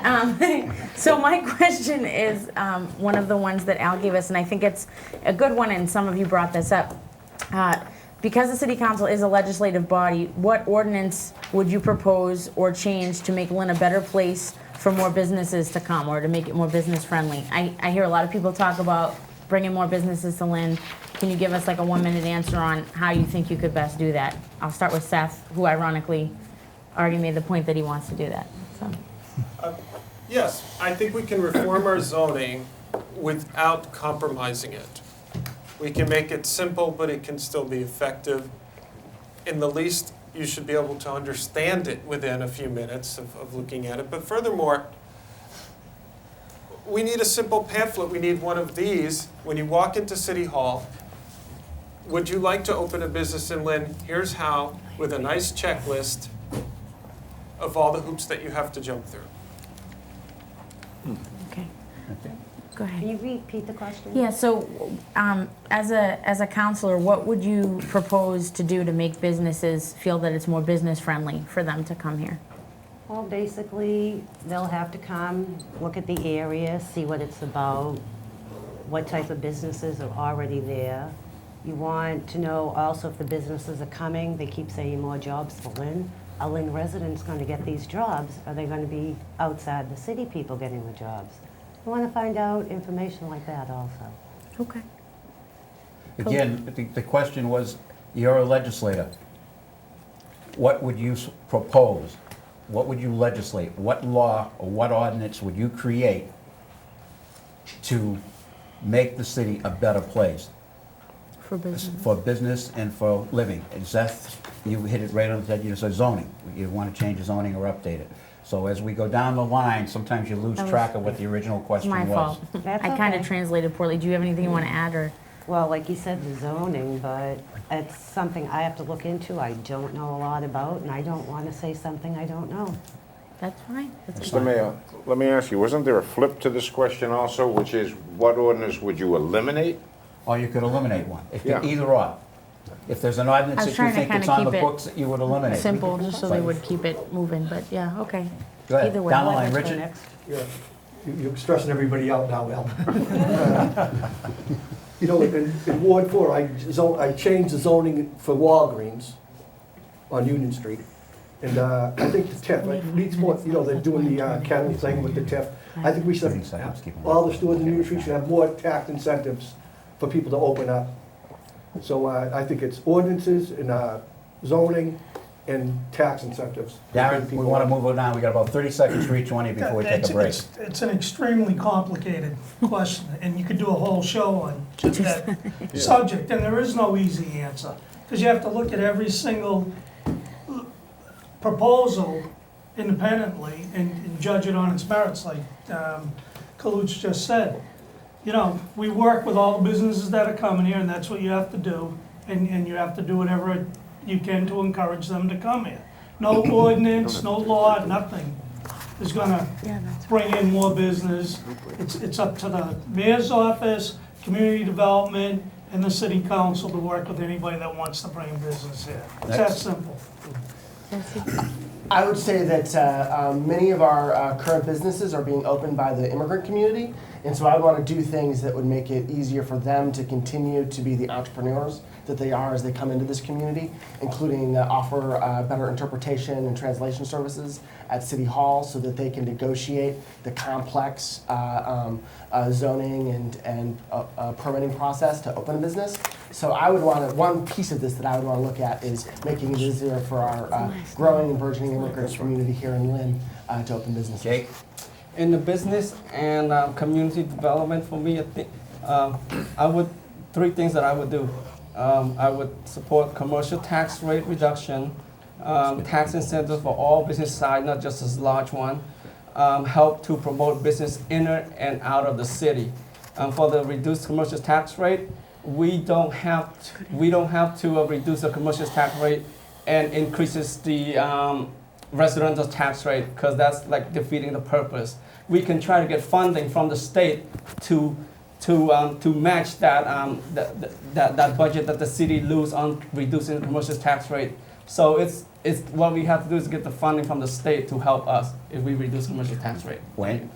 So my question is one of the ones that Al gave us, and I think it's a good one, and some of you brought this up. Because the city council is a legislative body, what ordinance would you propose or change to make Lynn a better place for more businesses to come, or to make it more business friendly? I hear a lot of people talk about bringing more businesses to Lynn. Can you give us like a 1-minute answer on how you think you could best do that? I'll start with Seth, who ironically already made the point that he wants to do that. So. Yes, I think we can reform our zoning without compromising it. We can make it simple, but it can still be effective. In the least, you should be able to understand it within a few minutes of looking at it. But furthermore, we need a simple pamphlet. We need one of these. When you walk into City Hall, would you like to open a business in Lynn? Here's how, with a nice checklist of all the hoops that you have to jump through. Okay. Go ahead. Can you repeat the question? Yeah, so as a counselor, what would you propose to do to make businesses feel that it's more business friendly for them to come here? Well, basically, they'll have to come, look at the area, see what it's about, what type of businesses are already there. You want to know also if the businesses are coming, they keep saying more jobs for Lynn. Are Lynn residents going to get these jobs? Are they going to be outside the city people getting the jobs? You want to find out information like that also. Okay. Again, the question was, you're a legislator. What would you propose? What would you legislate? What law or what ordinance would you create to make the city a better place? For business. For business and for living. And Seth, you hit it right on the head. You said zoning. You want to change the zoning or update it. So as we go down the line, sometimes you lose track of what the original It's question my was. fault. That's I kind of okay. translated poorly. Do you have anything you want to add, or? Well, like you said, the zoning, but it's something I have to look into. I don't know a lot about, and I don't want to say something I don't know. That's fine. That's Mr. Mayor, let me ask you, wasn't there a flip to this question also, which is what ordinance would you eliminate? Or you could eliminate one. Yeah. Either or. If there's an I ordinance was that you trying to think kind that's of on the keep books that you would eliminate. it simple, just so they would keep it moving, but yeah, okay. Go ahead. Either way. Down the I'll let line, Rich go Richard. next. Yeah, you're stressing everybody out now, Al. You know, in Ward 4, I changed the zoning for Walgreens on Union Street. And I think the TIF, like, needs more, you know, they're doing the kennel thing with the TIF. I think we should, 30 seconds, keep on. all the stores in Union Street should have more tax incentives for people to open up. So I think it's ordinances and zoning and tax incentives. Darren, we want to move it on. We got about 30 seconds for each one of you before we take a break. It's an extremely complicated question, and you could do a whole show on just that subject, and there is no easy answer, because you have to look at every single proposal independently and judge it on its merits, like Kaluch just said. You know, we work with all the businesses that are coming here, and that's what you have to do, and you have to do whatever you can to encourage them to come here. No ordinance, no law, nothing is gonna bring in more business. It's up to the mayor's office, community development, and the city council to work with anybody that wants to bring business here. It's that simple. I would say that many of our current businesses are being opened by the immigrant community, and so I want to do things that would make it easier for them to continue to be the entrepreneurs that they are as they come into this community, including offer better interpretation and translation services at City Hall so that they can negotiate the complex zoning and permitting process to open a business. So I would want to, one piece of this that I would want to look at is making it easier for our growing and burgeoning immigrant community here in Lynn to open businesses. Jake? In the business and community development, for me, I think three things that I would do. I would support commercial tax rate reduction, tax incentives for all business sides, not just a large one. Help to promote business inner and out of the city. For the reduced commercial tax rate, we don't have to reduce the commercial tax rate and increases the residential tax rate, because that's like defeating the purpose. We can try to get funding from the state to match that that budget that the city lose on reducing the commercial tax rate. So it's what we have to do is get the funding from the state to help us if we reduce commercial tax rate. Wayne?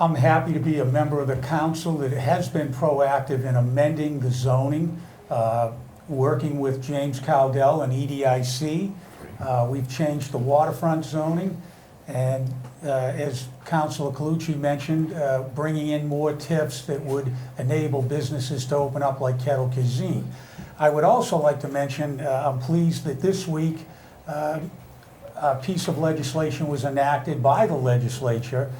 I'm happy to be a member of the council that has been proactive in amending the zoning, working with James Cowdell and EDIC. We've changed the waterfront zoning, and as Councilor Colucci mentioned, bringing in more TIFs that would enable businesses to open up like Kettle Cuisine. I would also like to mention, I'm pleased that this week a piece of legislation was enacted by the legislature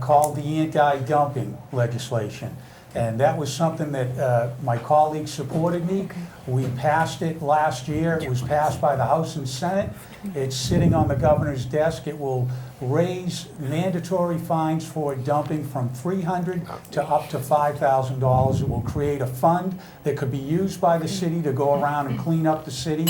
called the anti-dumping legislation. And that was something that my colleagues supported me. We passed it last year. It was passed by the House and Senate. It's sitting on the governor's desk. It will raise mandatory fines for dumping from $300 to up to $5,000. It will create a fund that could be used by the city to go around and clean up the city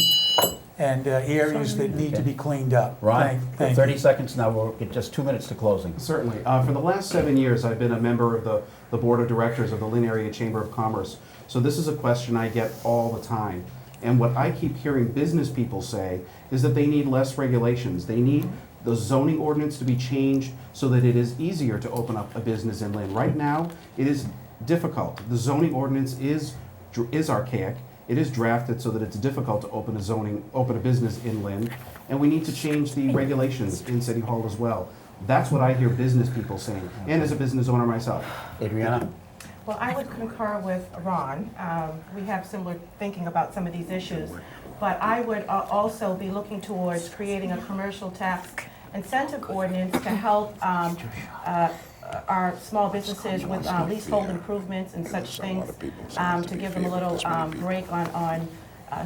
and areas that need to be cleaned up. Ron, Thank 30 you. seconds now. We'll get just 2 minutes to closing. Certainly. For the last 7 years, I've been a member of the board of directors of the Lynn Area Chamber of Commerce. So this is a question I get all the time. And what I keep hearing business people say is that they need less regulations. They need the zoning ordinance to be changed so that it is easier to open up a business in Lynn. Right now, it is difficult. The zoning ordinance is archaic. It is drafted so that it's difficult to open a business in Lynn, and we need to change the regulations in City Hall as well. That's what I hear business people saying, and as a business owner myself. Adriana? Well, I would concur with Ron. We have similar thinking about some of these issues, but I would also be looking towards creating a commercial tax incentive ordinance to help our small businesses with leasehold improvements and such things, to give them a little break on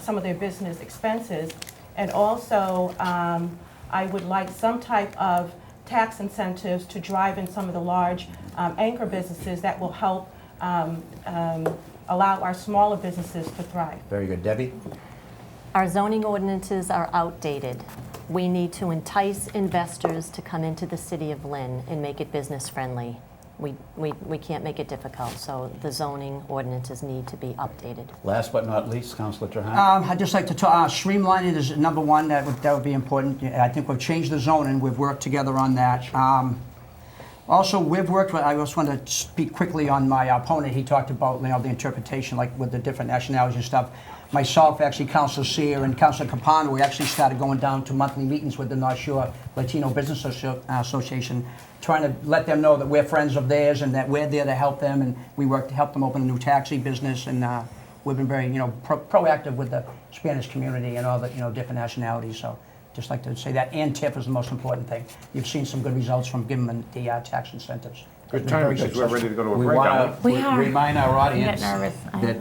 some of their business expenses. And also, I would like some type of tax incentives to drive in some of the large anchor businesses that will help allow our smaller businesses to thrive. Very good. Debbie? Our zoning ordinances are outdated. We need to entice investors to come into the city of Lynn and make it business friendly. We can't make it difficult, so the zoning ordinances need to be updated. Last but not least, Councilor Trahan. I'd just like to streamline it is number one. That would be important. I think we've changed the zoning. We've worked together on that. Also, we've worked with, I just want to speak quickly on my opponent. He talked about the interpretation, like with the different nationalities and stuff. Myself, actually, Councilor Sear and Councilor Capano, we actually started going down to monthly meetings with the North Shore Latino Business Association, trying to let them know that we're friends of theirs and that we're there to help them, and we work to help them open a new taxi business. And we've been very, proactive with the Spanish community and all the, different nationalities. So just like to say that, and TIF is the most important thing. You've seen some good results from giving them the tax incentives. Good time, because we're ready to go to a We break. want We to are. remind our I audience get nervous.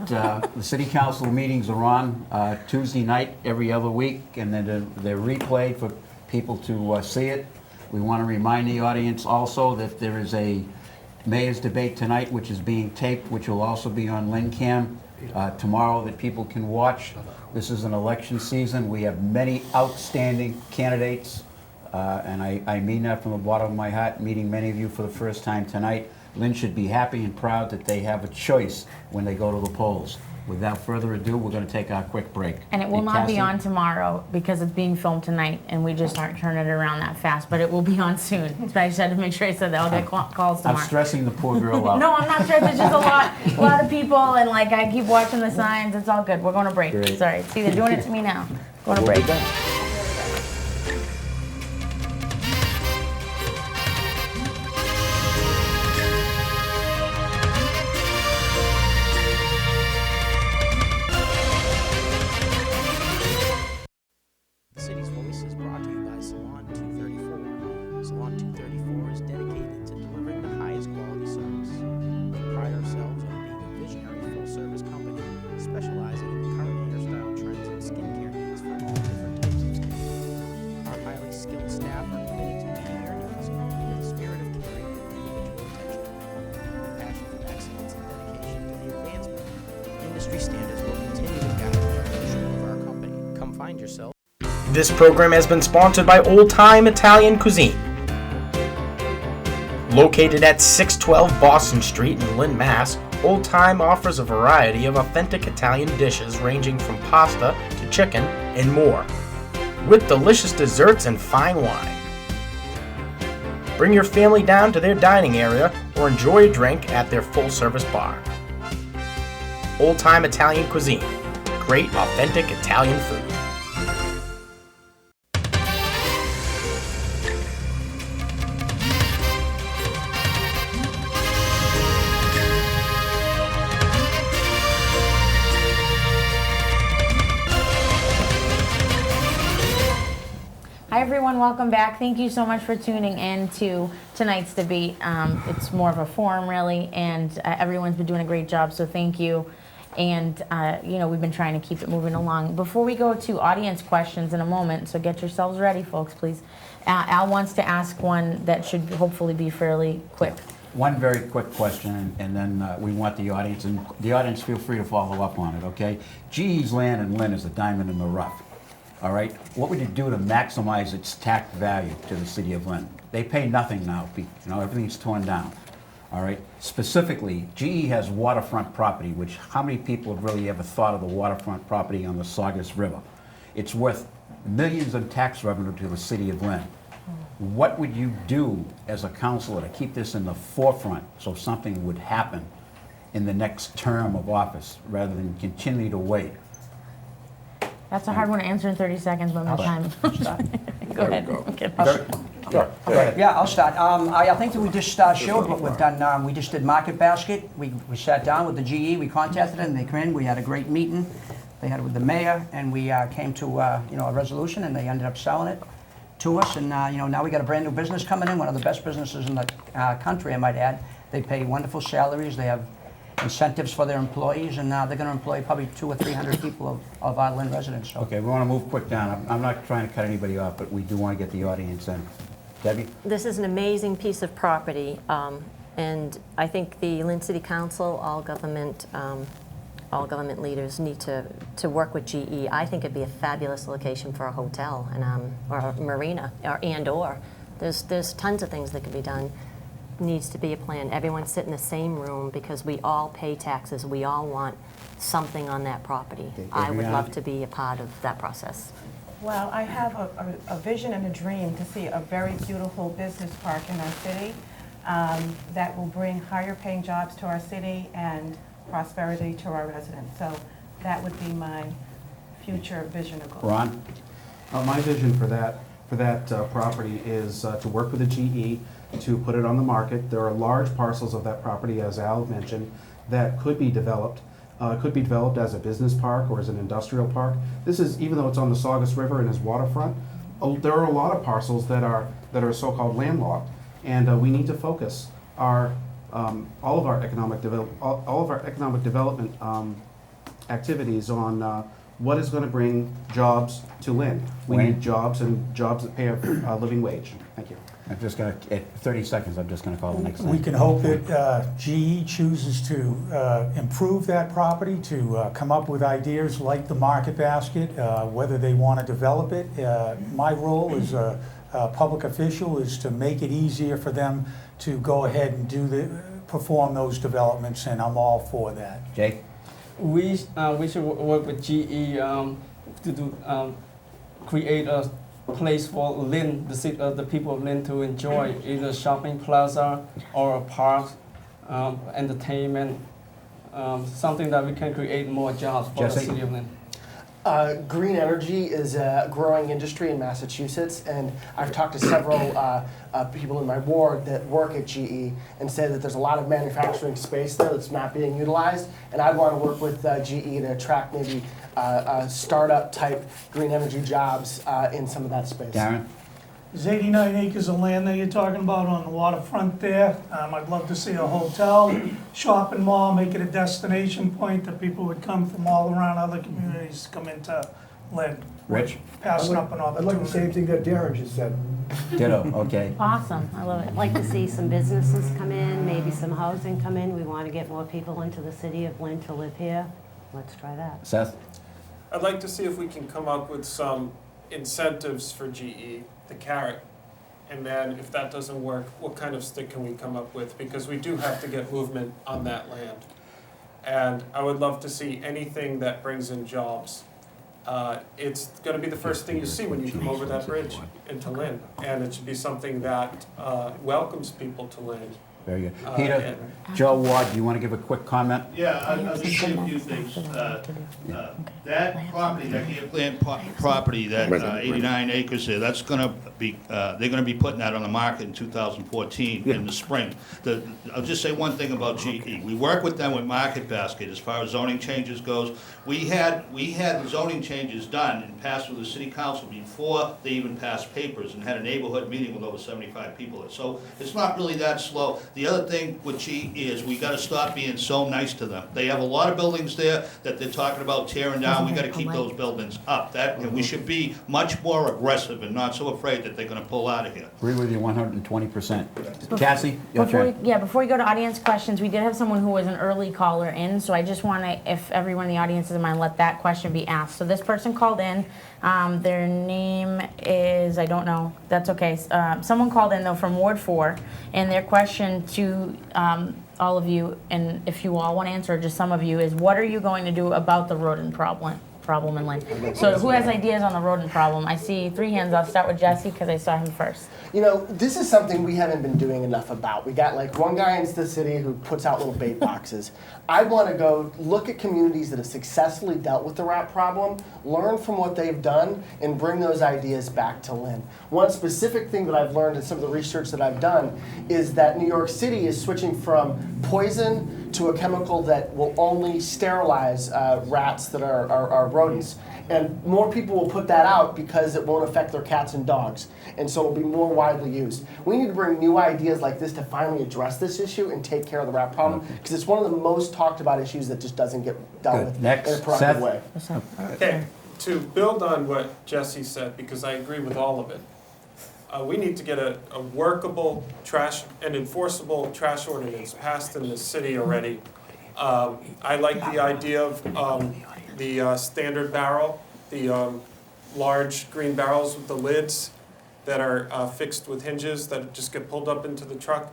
that the city council meetings are on Tuesday night every other week, and then they're replayed for people to see it. We want to remind the audience also that there is a mayor's debate tonight, which is being taped, which will also be on LynnCAM tomorrow, that people can watch. This is an election season. We have many outstanding candidates. And I mean that from the bottom of my heart, meeting many of you for the first time tonight. Lynn should be happy and proud that they have a choice when they go to the polls. Without further ado, we're going to take our quick break. And it will Hey, not be Cassie? on tomorrow because it's being filmed tonight and we just aren't turning it around that fast, but it will be on soon. So I just had to make sure I said that. I'll get calls tomorrow. I'm stressing the poor girl out. No, I'm not stressed. It's just a lot of people, and I keep watching the signs. It's all good. We're going to break. Great. Sorry. See, they're doing it to me now. Going to We'll be break. back. industry standards will continue to guide the evolution of our company. Come find yourself. This program has been sponsored by Old Time Italian Cuisine. Located at 612 Boston Street in Lynn, Mass., Old Time offers a variety of authentic Italian dishes ranging from pasta to chicken and more, with delicious desserts and fine wine. Bring your family down to their dining area or enjoy a drink at their full-service bar. Old Time Italian Cuisine. Great authentic Italian food. Hi everyone, welcome back. Thank you so much for tuning in to tonight's debate. It's more of a forum really, and everyone's been doing a great job, so thank you. And you know, we've been trying to keep it moving along. Before we go to audience questions in a moment, so get yourselves ready folks, please. Al wants to ask one that should hopefully be fairly quick. One very quick question, and then we want the audience, and the audience feel free to follow up on it, okay? GE's land in Lynn is a diamond in the rough. All right, what would you do to maximize its tax value to the city of Lynn? They pay nothing now, you know, everything's torn down. All right, specifically, GE has waterfront property, which how many people have really ever thought of the waterfront property on the Saugus River? It's worth millions in tax revenue to the city of Lynn. What would you do as a councilor to keep this in the forefront so something would happen in the next term of office rather than continue to wait? That's a hard one to answer in 30 seconds, but my time. Go ahead. Okay. Yeah, I'll start. I think that we just showed what we've done. We just did Market Basket. We sat down with the GE. We contacted them. They came in. We had a great meeting. They had it with the mayor, and we came to you know, a resolution, and they ended up selling it to us. And you know, now we got a brand new business coming in, one of the best businesses in the country, I might add. They pay wonderful salaries. They have incentives for their employees, and they're going to employ probably 200 or 300 people of our Lynn residents. So. Okay, we want to move quick down. I'm not trying to cut anybody off, but we do want to get the audience in. Debbie? This is an amazing piece of property, and I think the Lynn City Council, all government leaders need to work with GE. I think it'd be a fabulous location for a hotel and or a marina or. There's tons of things that could be done. Needs to be a plan. Everyone sit in the same room because we all pay taxes. We all want something on that property. Okay, I would love to be a part of that process. Well, I have a vision and a dream to see a very beautiful business park in our city that will bring higher paying jobs to our city and prosperity to our residents. So that would be my future vision or goal. Ron? My vision for that property is to work with the GE to put it on the market. There are large parcels of that property, as Al mentioned, that could be developed. Could be developed as a business park or as an industrial park. This is, even though it's on the Saugus River and is waterfront, there are a lot of parcels that are so-called landlocked, and we need to focus all of our economic development activities on what is going to bring jobs to Lynn. We need jobs, and jobs that pay a living wage. Thank you. I'm just going to, at 30 seconds, I'm just going to call the next thing. We can hope that GE chooses to improve that property, to come up with ideas like the Market Basket, whether they want to develop it. My role as a public official is to make it easier for them to go ahead and perform those developments, and I'm all for that. Jay? We should work with GE to create a place for Lynn, the people of Lynn, to enjoy either a shopping plaza or a park, entertainment, something that we can create more jobs for the city of Lynn. Green energy is a growing industry in Massachusetts, and I've talked to several people in my ward that work at GE and say that there's a lot of manufacturing space there that's not being utilized, and I want to work with GE to attract maybe startup type green energy jobs in some of that space. Darren? There's 89 acres of land that you're talking about on the waterfront there. I'd love to see a hotel, shopping mall, make it a destination point that people would come from all around other communities to come into Lynn. Rich? Passing up an I'd opportunity. like the same thing that Darren just said. Ditto, okay. Awesome, I love it. I'd like to see some businesses come in, maybe some housing come in. We want to get more people into the city of Lynn to live here. Let's try that. Seth? I'd like to see if we can come up with some incentives for GE, the carrot. And then if that doesn't work, what kind of stick can we come up with? Because we do have to get movement on that land. And I would love to see anything that brings in jobs. It's going to be the first thing you see when you come over that bridge into Lynn. And it should be something that welcomes people to Lynn. Very good. Peter, Joe, Ward, do you want to give a quick comment? Yeah, I'll just say a few things. That property, that Camp Land property, that 89 acres there, that's gonna be, they're gonna be putting that on the market in 2014 in the spring. I'll just say one thing about GE. We work with them with Market Basket as far as zoning changes goes. We had the zoning changes done and passed with the city council before they even passed papers, and had a neighborhood meeting with over 75 people. So it's not really that slow. The other thing with GE is we gotta stop being so nice to them. They have a lot of buildings there that they're talking about tearing down. We gotta keep those buildings up. We should be much more aggressive and not so afraid that they're gonna pull out of here. Agree with you 120%. Cassie, your turn. Before we go to audience questions, we did have someone who was an early caller in, so I just want to, if everyone in the audience doesn't mind, let that question be asked. So this person called in. Their name is, I don't know, that's okay. Someone called in though from Ward 4, and their question to all of you, and if you all want to answer, just some of you, is what are you going to do about the rodent problem in Lynn? So who has ideas on the rodent problem? I see 3 hands. I'll start with Jesse because I saw him first. You know, this is something we haven't been doing enough about. We got like one guy in the city who puts out little bait boxes. I want to go look at communities that have successfully dealt with the rat problem, learn from what they've done, and bring those ideas back to Lynn. One specific thing that I've learned in some of the research that I've done is that New York City is switching from poison to a chemical that will only sterilize rats that are rodents. And more people will put that out because it won't affect their cats and dogs. And so it'll be more widely used. We need to bring new ideas like this to finally address this issue and take care of the rat problem, because it's one of the most talked about issues that just doesn't get dealt with in a proactive way. Okay, to build on what Jesse said, because I agree with all of it, we need to get a workable trash and enforceable trash ordinance passed in the city already. I like the idea of the standard barrel, the large green barrels with the lids that are fixed with hinges that just get pulled up into the truck.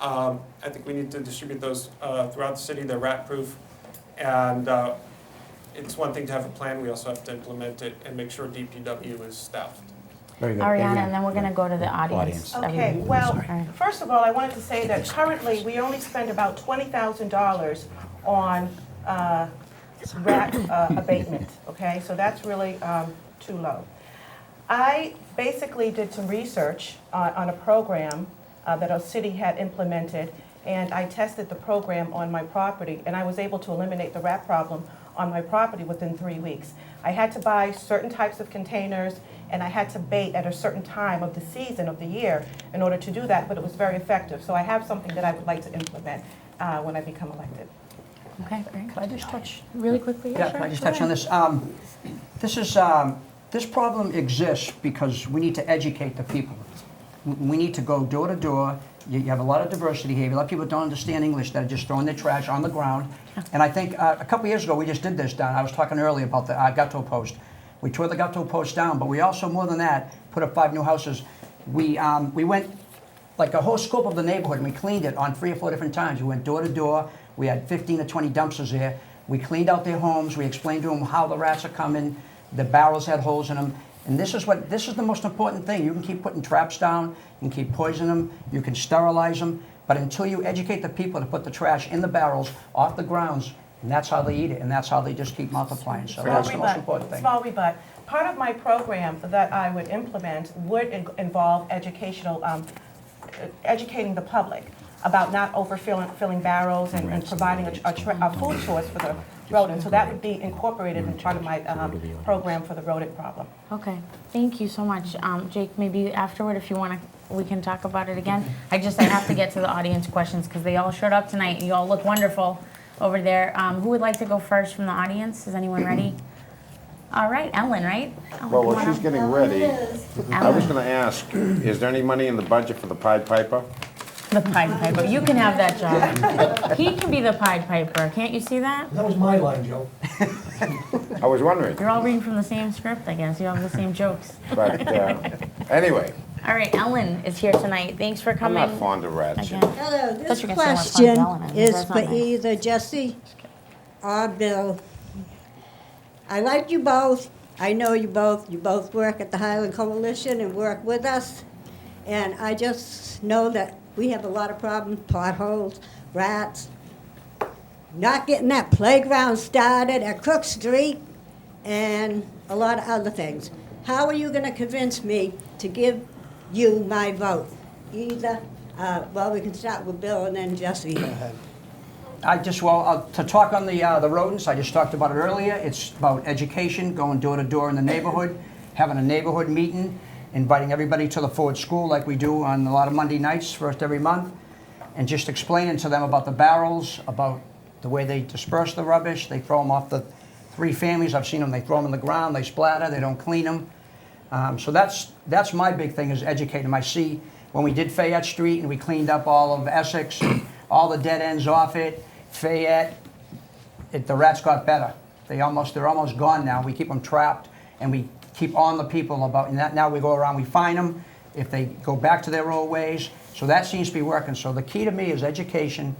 I think we need to distribute those throughout the city. They're rat-proof. And it's one thing to have a plan. We also have to implement it and make sure DPW is staffed. Very good. Ariana, and then we're going to go to the audience. Okay, well, first of all, I wanted to say that currently we only spend about $20,000 on rat abatement, okay? So that's really too low. I basically did some research on a program that a city had implemented, and I tested the program on my property, and I was able to eliminate the rat problem on my property within 3 weeks. I had to buy certain types of containers, and I had to bait at a certain time of the season of the year in order to do that, but it was very effective. So I have something that I would like to implement when I become elected. Okay, great. Can I just touch really quickly? Yeah, can I just touch on this? This problem exists because we need to educate the people. We need to go door to door. You have a lot of diversity here. A lot of people don't understand English that are just throwing their trash on the ground. And I think a couple years ago we just did this down. I was talking earlier about the Gatto post. We tore the Gatto post down, but we also, more than that, put up 5 new houses. We went like a whole scope of the neighborhood, and we cleaned it on 3 or 4 different times. We went door to door. We had 15 to 20 dumpsters there. We cleaned out their homes. We explained to them how the rats are coming. The barrels had holes in them. And this is the most important thing. You can keep putting traps down. You can keep poisoning them. You can sterilize them. But until you educate the people to put the trash in the barrels off the grounds, and that's how they eat it, and that's how they just keep multiplying. So that's the most important thing. Small rebut. Part of my program that I would implement would involve educating the public about not overfilling barrels and providing a food source for the rodent. So that would be incorporated in part of my program for the rodent problem. Okay, thank you so much. Jake, maybe afterward, if you want to, we can talk about it again. I have to get to the audience questions because they all showed up tonight. You all look wonderful over there. Who would like to go first from the audience? Is anyone ready? All right, Ellen, right? Ellen, well, while she's getting ready, I was going to ask, is there any money in the budget for the Pied Piper? The Pied Piper. You can have that job. He can be the Pied Piper. Can't you see that? That was my line, Joe. I was wondering, You're all reading from the same script, I guess. You have the same jokes. but anyway, All right, Ellen is here tonight. Thanks for I'm coming. not fond of rats. Again. Hello, Thought this you were gonna say question more fun development. is That's for not nice. either Jesse or Bill. I like you both. I know you both. You both work at the Highland Coalition and work with us. And I just know that we have a lot of problems, potholes, rats, not getting that playground started at Crook Street, and a lot of other things. How are you going to convince me to give you my vote? Either, well, we can start with Bill and then Jesse. Go ahead. To talk on the rodents, I just talked about it earlier. It's about education, going door to door in the neighborhood, having a neighborhood meeting, inviting everybody to the Ford School like we do on a lot of Monday nights, first every month, and just explaining to them about the barrels, about the way they disperse the rubbish. They throw them off the 3 families. I've seen them, they throw them in the ground, they splatter, they don't clean them. So that's my big thing, is educate them. I see when we did Fayette Street and we cleaned up all of Essex, and all the dead ends off it, Fayette, the rats got better. They're almost gone now. We keep them trapped, and we keep on the people about, and that now we go around, we fine them if they go back to their old ways. So that seems to be working. So the key to me is education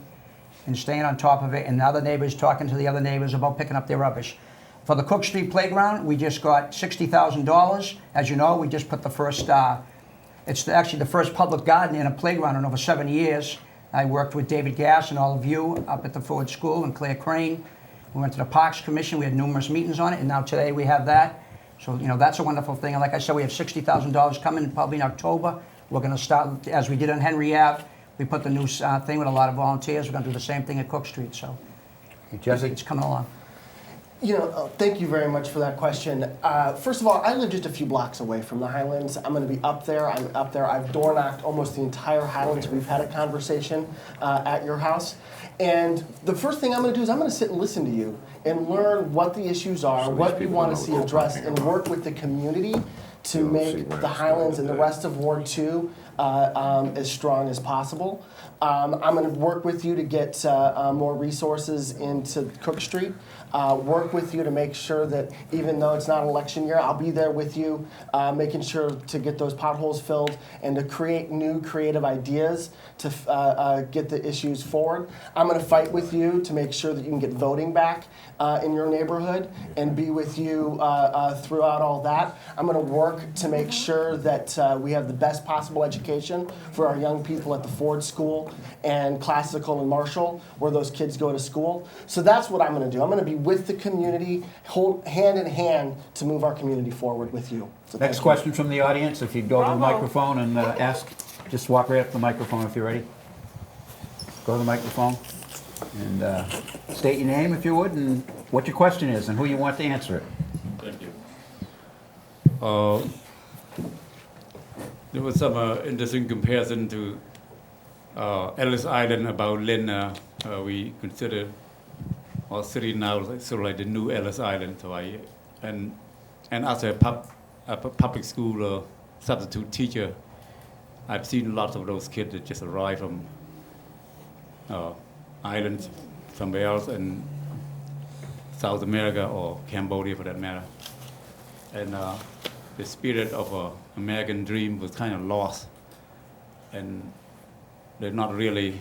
and staying on top of it, and the other neighbors talking to the other neighbors about picking up their rubbish. For the Cook Street Playground, we just got $60,000. As you know, we just put the first, it's actually the first public garden in a playground in over 7 years. I worked with David Gass and all of you up at the Ford School and Claire Crane. We went to the Parks Commission. We had numerous meetings on it, and now today we have that. So, that's a wonderful thing. And like I said, we have $60,000 coming probably in October. We're going to start, as we did on Henry Ave. We put the new thing with a lot of volunteers. We're going to do the same thing at Cook Street. So, Jesse? It's coming along. Thank you very much for that question. First of all, I live just a few blocks away from the Highlands. I'm going to be up there. I'm up there. I've door knocked almost the entire Highlands. We've had a conversation at your house. And the first thing I'm going to do is I'm going to sit and listen to you and learn what the issues are, what you want to see addressed, and work with the community to make the Highlands and the rest of Ward 2 as strong as possible. I'm going to work with you to get more resources into Cook Street. Work with you to make sure that even though it's not election year, I'll be there with you, making sure to get those potholes filled and to create new creative ideas to get the issues forward. I'm going to fight with you to make sure that you can get voting back in your neighborhood and be with you throughout all that. I'm going to work to make sure that we have the best possible education for our young people at the Ford School and Classical and Marshall, where those kids go to school. So that's what I'm going to do. I'm going to be with the community, hold hand in hand to move our community forward with you. So Next question from the audience. If you'd go to the microphone and ask, just walk right up to the microphone if you're ready. Go to the microphone and state your name if you would, and what your question is and who you want to answer it. Thank you. There was some interesting comparison to Ellis Island about Lynn. We consider our city now sort of like the new Ellis Island. So and as a public school substitute teacher, I've seen lots of those kids that just arrive from islands somewhere else in South America or Cambodia for that matter. And the spirit of American dream was kind of lost, and they're not really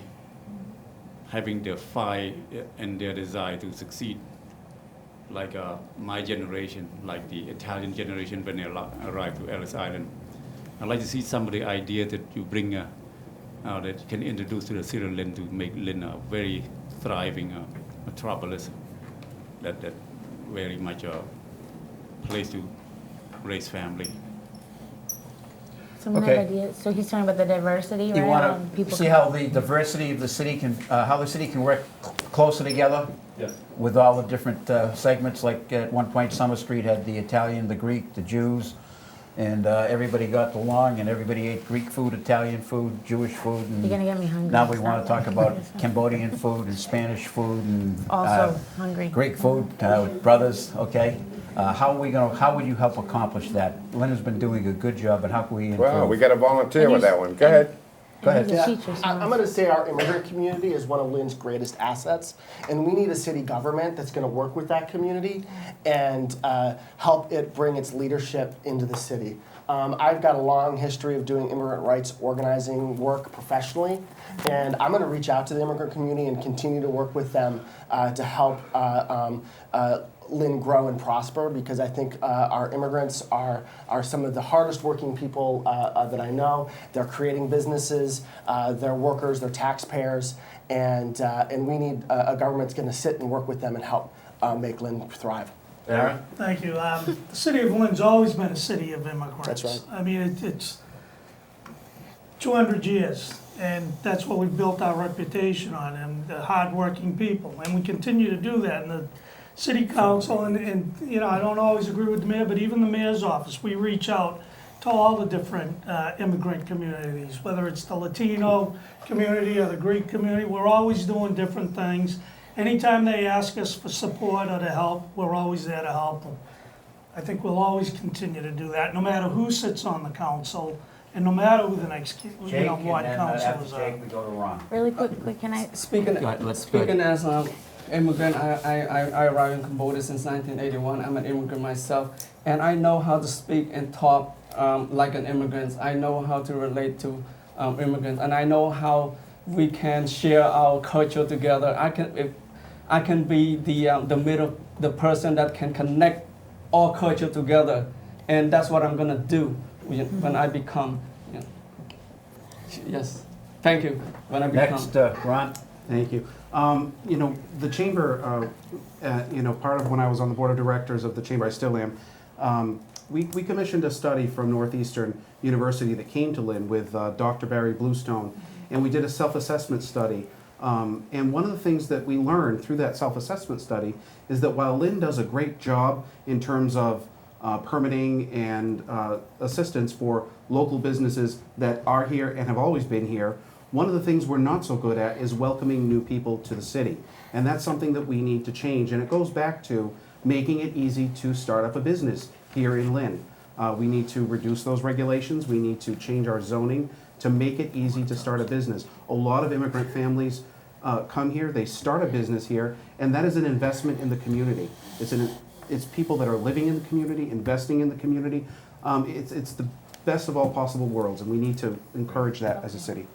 having their fight and their desire to succeed like my generation, like the Italian generation when they arrived to Ellis Island. I'd like to see some of the ideas that you bring that you can introduce to the city of Lynn to make Lynn a very thriving metropolis that very much a place to raise family. Someone have ideas? So he's talking about the diversity, You right? want to see how the diversity of the city can, how the city can work closer together? Yes. With all the different segments, like at one point Summer Street had the Italian, the Greek, the Jews, and everybody got along and everybody ate Greek food, Italian food, Jewish food. And You're gonna get me hungry. now we want to talk about Cambodian food and Spanish food and Also hungry. Greek food, brothers, okay? How would you help accomplish that? Lynn has been doing a good job, but how can we improve? Well, we got a volunteer with that one. Go ahead. Go ahead. Yeah, Teachers, I'm going to say our immigrant community is one of Lynn's greatest assets, and we need a city government that's going to work with that community and help it bring its leadership into the city. I've got a long history of doing immigrant rights organizing work professionally, and I'm going to reach out to the immigrant community and continue to work with them to help Lynn grow and prosper, because I think our immigrants are some of the hardest working people that I know. They're creating businesses, they're workers, they're taxpayers, and we need a government that's going to sit and work with them and help make Lynn thrive. Aaron? Thank you. The city of Lynn's always been a city of immigrants. That's right. I mean, it's 200 years, and that's what we've built our reputation on, and hardworking people, and we continue to do that. And the city council, and you know, I don't always agree with the mayor, but even the mayor's office, we reach out to all the different immigrant communities, whether it's the Latino community or the Greek community. We're always doing different things. Anytime they ask us for support or to help, we're always there to help them. I think we'll always continue to do that, no matter who sits on the council, and no matter who the next ward councilors are. we go to Ron. Really quickly, can I? Speaking as an immigrant, I arrived in Cambodia since 1981. I'm an immigrant myself, and I know how to speak and talk like an immigrant. I know how to relate to immigrants, and I know how we can share our culture together. I can be the person that can connect all culture together, and that's what I'm gonna do when I become. Yes, thank you. When I become. Next, Ron. Thank you. You know, the chamber, you know, part of when I was on the board of directors of the chamber, I still am, we commissioned a study from Northeastern University that came to Lynn with Dr. Barry Bluestone, and we did a self-assessment study. And one of the things that we learned through that self-assessment study is that while Lynn does a great job in terms of permitting and assistance for local businesses that are here and have always been here, one of the things we're not so good at is welcoming new people to the city. And that's something that we need to change. And it goes back to making it easy to start up a business here in Lynn. We need to reduce those regulations. We need to change our zoning to make it easy to start a business. A lot of immigrant families come here, they start a business here, and that is an investment in the community. It's people that are living in the community, investing in the community. It's the best of all possible worlds, and we need to encourage that as a city.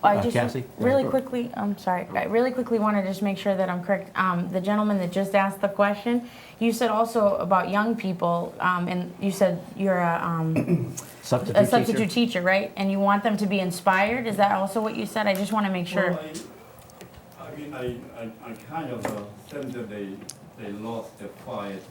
I just Cassie? really quickly, I'm sorry, I really quickly want to just make sure that I'm correct. The gentleman that just asked the question, you said also about young people, and you said you're a substitute teacher, right? And you want them to be inspired. Is that also what you said? I just want to make sure. Well, I mean, I kind of sense that they lost their fire to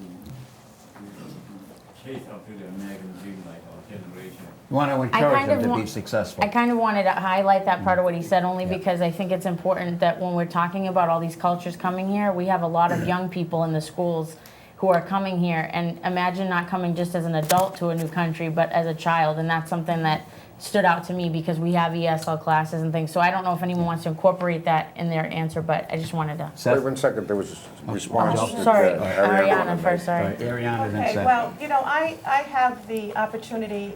chase after the American dream like our generation. You want to encourage them to be successful. I kind of wanted to highlight that part of what he said, only because I think it's important that when we're talking about all these cultures coming here, we have a lot of young people in the schools who are coming here, and imagine not coming just as an adult to a new country, but as a child, and that's something that stood out to me because we have ESL classes and things. So I don't know if anyone wants to incorporate that in their answer, but I just wanted to. Wait 1 second, there was a response. Sorry, that, Ariana first, sorry. Ariana, then Okay, Seth. well, you know, I have the opportunity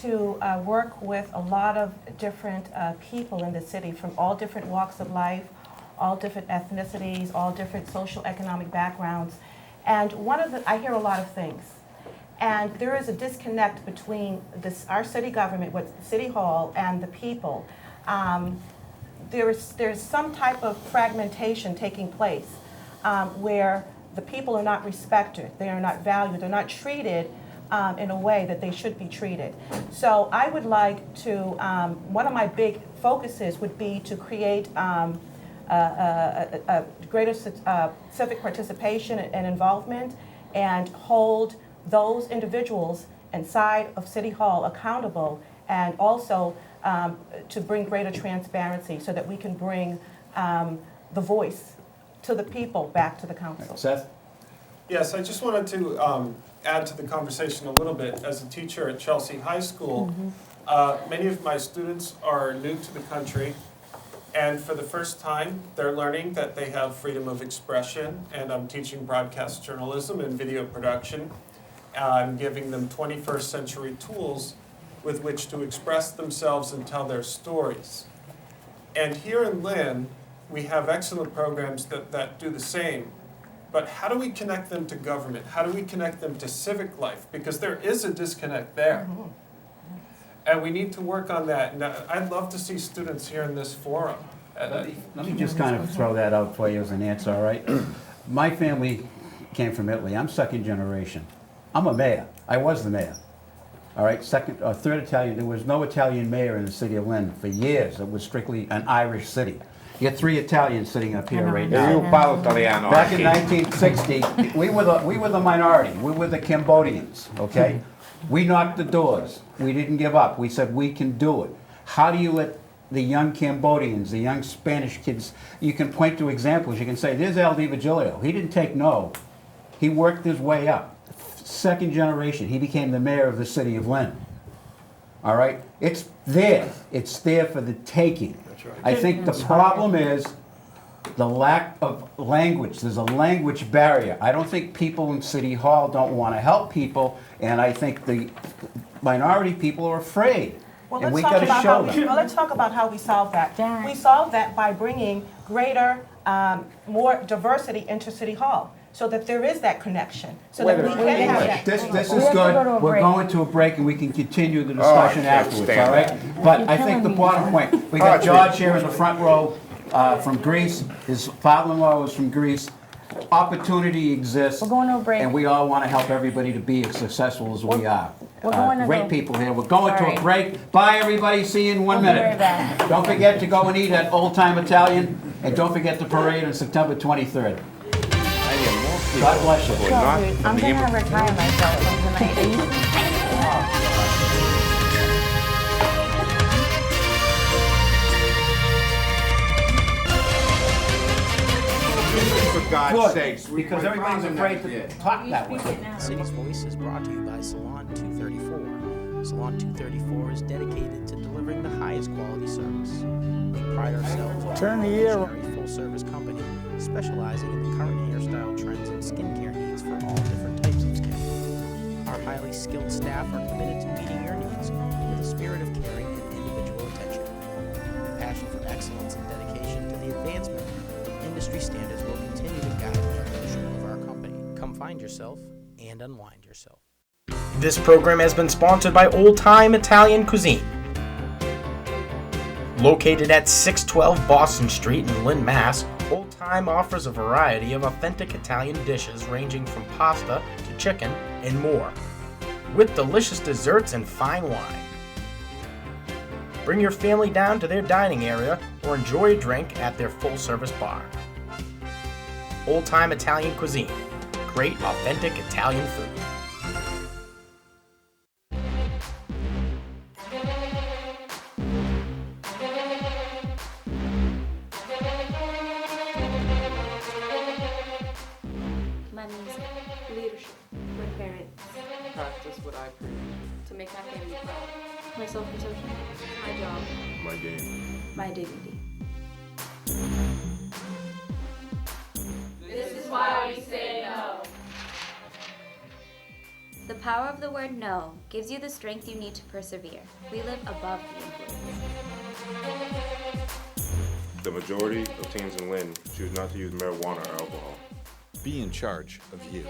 to work with a lot of different people in the city from all different walks of life, all different ethnicities, all different social economic backgrounds. And I hear a lot of things. And there is a disconnect between our city government, with City Hall, and the people. There's some type of fragmentation taking place where the people are not respected, they are not valued, they're not treated in a way that they should be treated. So I would like to, one of my big focuses would be to create a greater civic participation and involvement, and hold those individuals inside of City Hall accountable, and also to bring greater transparency so that we can bring the voice to the people back to the council. Seth? Yes, I just wanted to add to the conversation a little bit. As a teacher at Chelsea High School, many of my students are new to the country, and for the first time, they're learning that they have freedom of expression, and I'm teaching broadcast journalism and video production. I'm giving them 21st century tools with which to express themselves and tell their stories. And here in Lynn, we have excellent programs that do the same. But how do we connect them to government? How do we connect them to civic life? Because there is a disconnect there. And we need to work on that. And I'd love to see students here in this forum. Let me just kind of throw that out for you as an answer, all right? My family came from Italy. I'm second generation. I'm a mayor. I was the mayor. All right, third Italian. There was no Italian mayor in the city of Lynn for years. It was strictly an Irish city. You got 3 Italians sitting up here right now. Back in 1960, we were the minority. We were the Cambodians, okay? We knocked the doors. We didn't give up. We said we can do it. How do you let the young Cambodians, the young Spanish kids, you can point to examples. You can say, there's Al DiVigilio. He didn't take no. He worked his way up. Second generation, he became the mayor of the city of Lynn. All right? It's there. It's there for the taking. That's right. I think the problem is the lack of language. There's a language barrier. I don't think people in City Hall don't want to help people, and I think the minority people are afraid. Well, and let's we talk got to about show them. well, let's talk about how we solve that. We solve that by bringing greater, more diversity into City Hall, so that there is that connection, so that we can have that. This is good. We're going to a break, and we can continue the discussion afterwards, all right? But I think the bottom point, we got George here in the front row from Greece. His father-in-law was from Greece. Opportunity exists. We're going to a break. And we all want to help everybody to be as successful as we are. We're going to great people here. We're going to a break. Bye, everybody. See you in 1 minute. Be right back. Don't forget to go and eat at Old Time Italian, and don't forget the parade on September 23rd. God bless you. I'm going to retire myself tonight. For God's sakes. Because everybody's afraid to talk that way. City's Voice is brought to you by Salon 234. Salon 234 is dedicated to delivering the highest quality service. We pride ourselves on a visionary full-service company specializing in the current hairstyle trends and skincare needs for all different types of skin. Our highly skilled staff are committed to meeting your needs with a spirit of caring and individual attention. A passion for excellence and dedication to the advancement of industry standards will continue to guide the mission of our company. Come find yourself and unwind yourself. This program has been sponsored by Old Time Italian Cuisine. Located at 612 Boston Street in Lynn, Mass., Old Time offers a variety of authentic Italian dishes ranging from pasta to chicken and more, with delicious desserts and fine wine. Bring your family down to their dining area or enjoy a drink at their full-service bar. Old Time Italian Cuisine. Great, authentic Italian food. My music, leadership, my parents, practice what I preach, to make my family proud, my self-protection, my job, my game, my dignity. This is why we say no. The power of the word no gives you the strength you need to persevere. We live above the influence. The majority of teens in Lynn choose not to use marijuana or alcohol. Be in charge of you.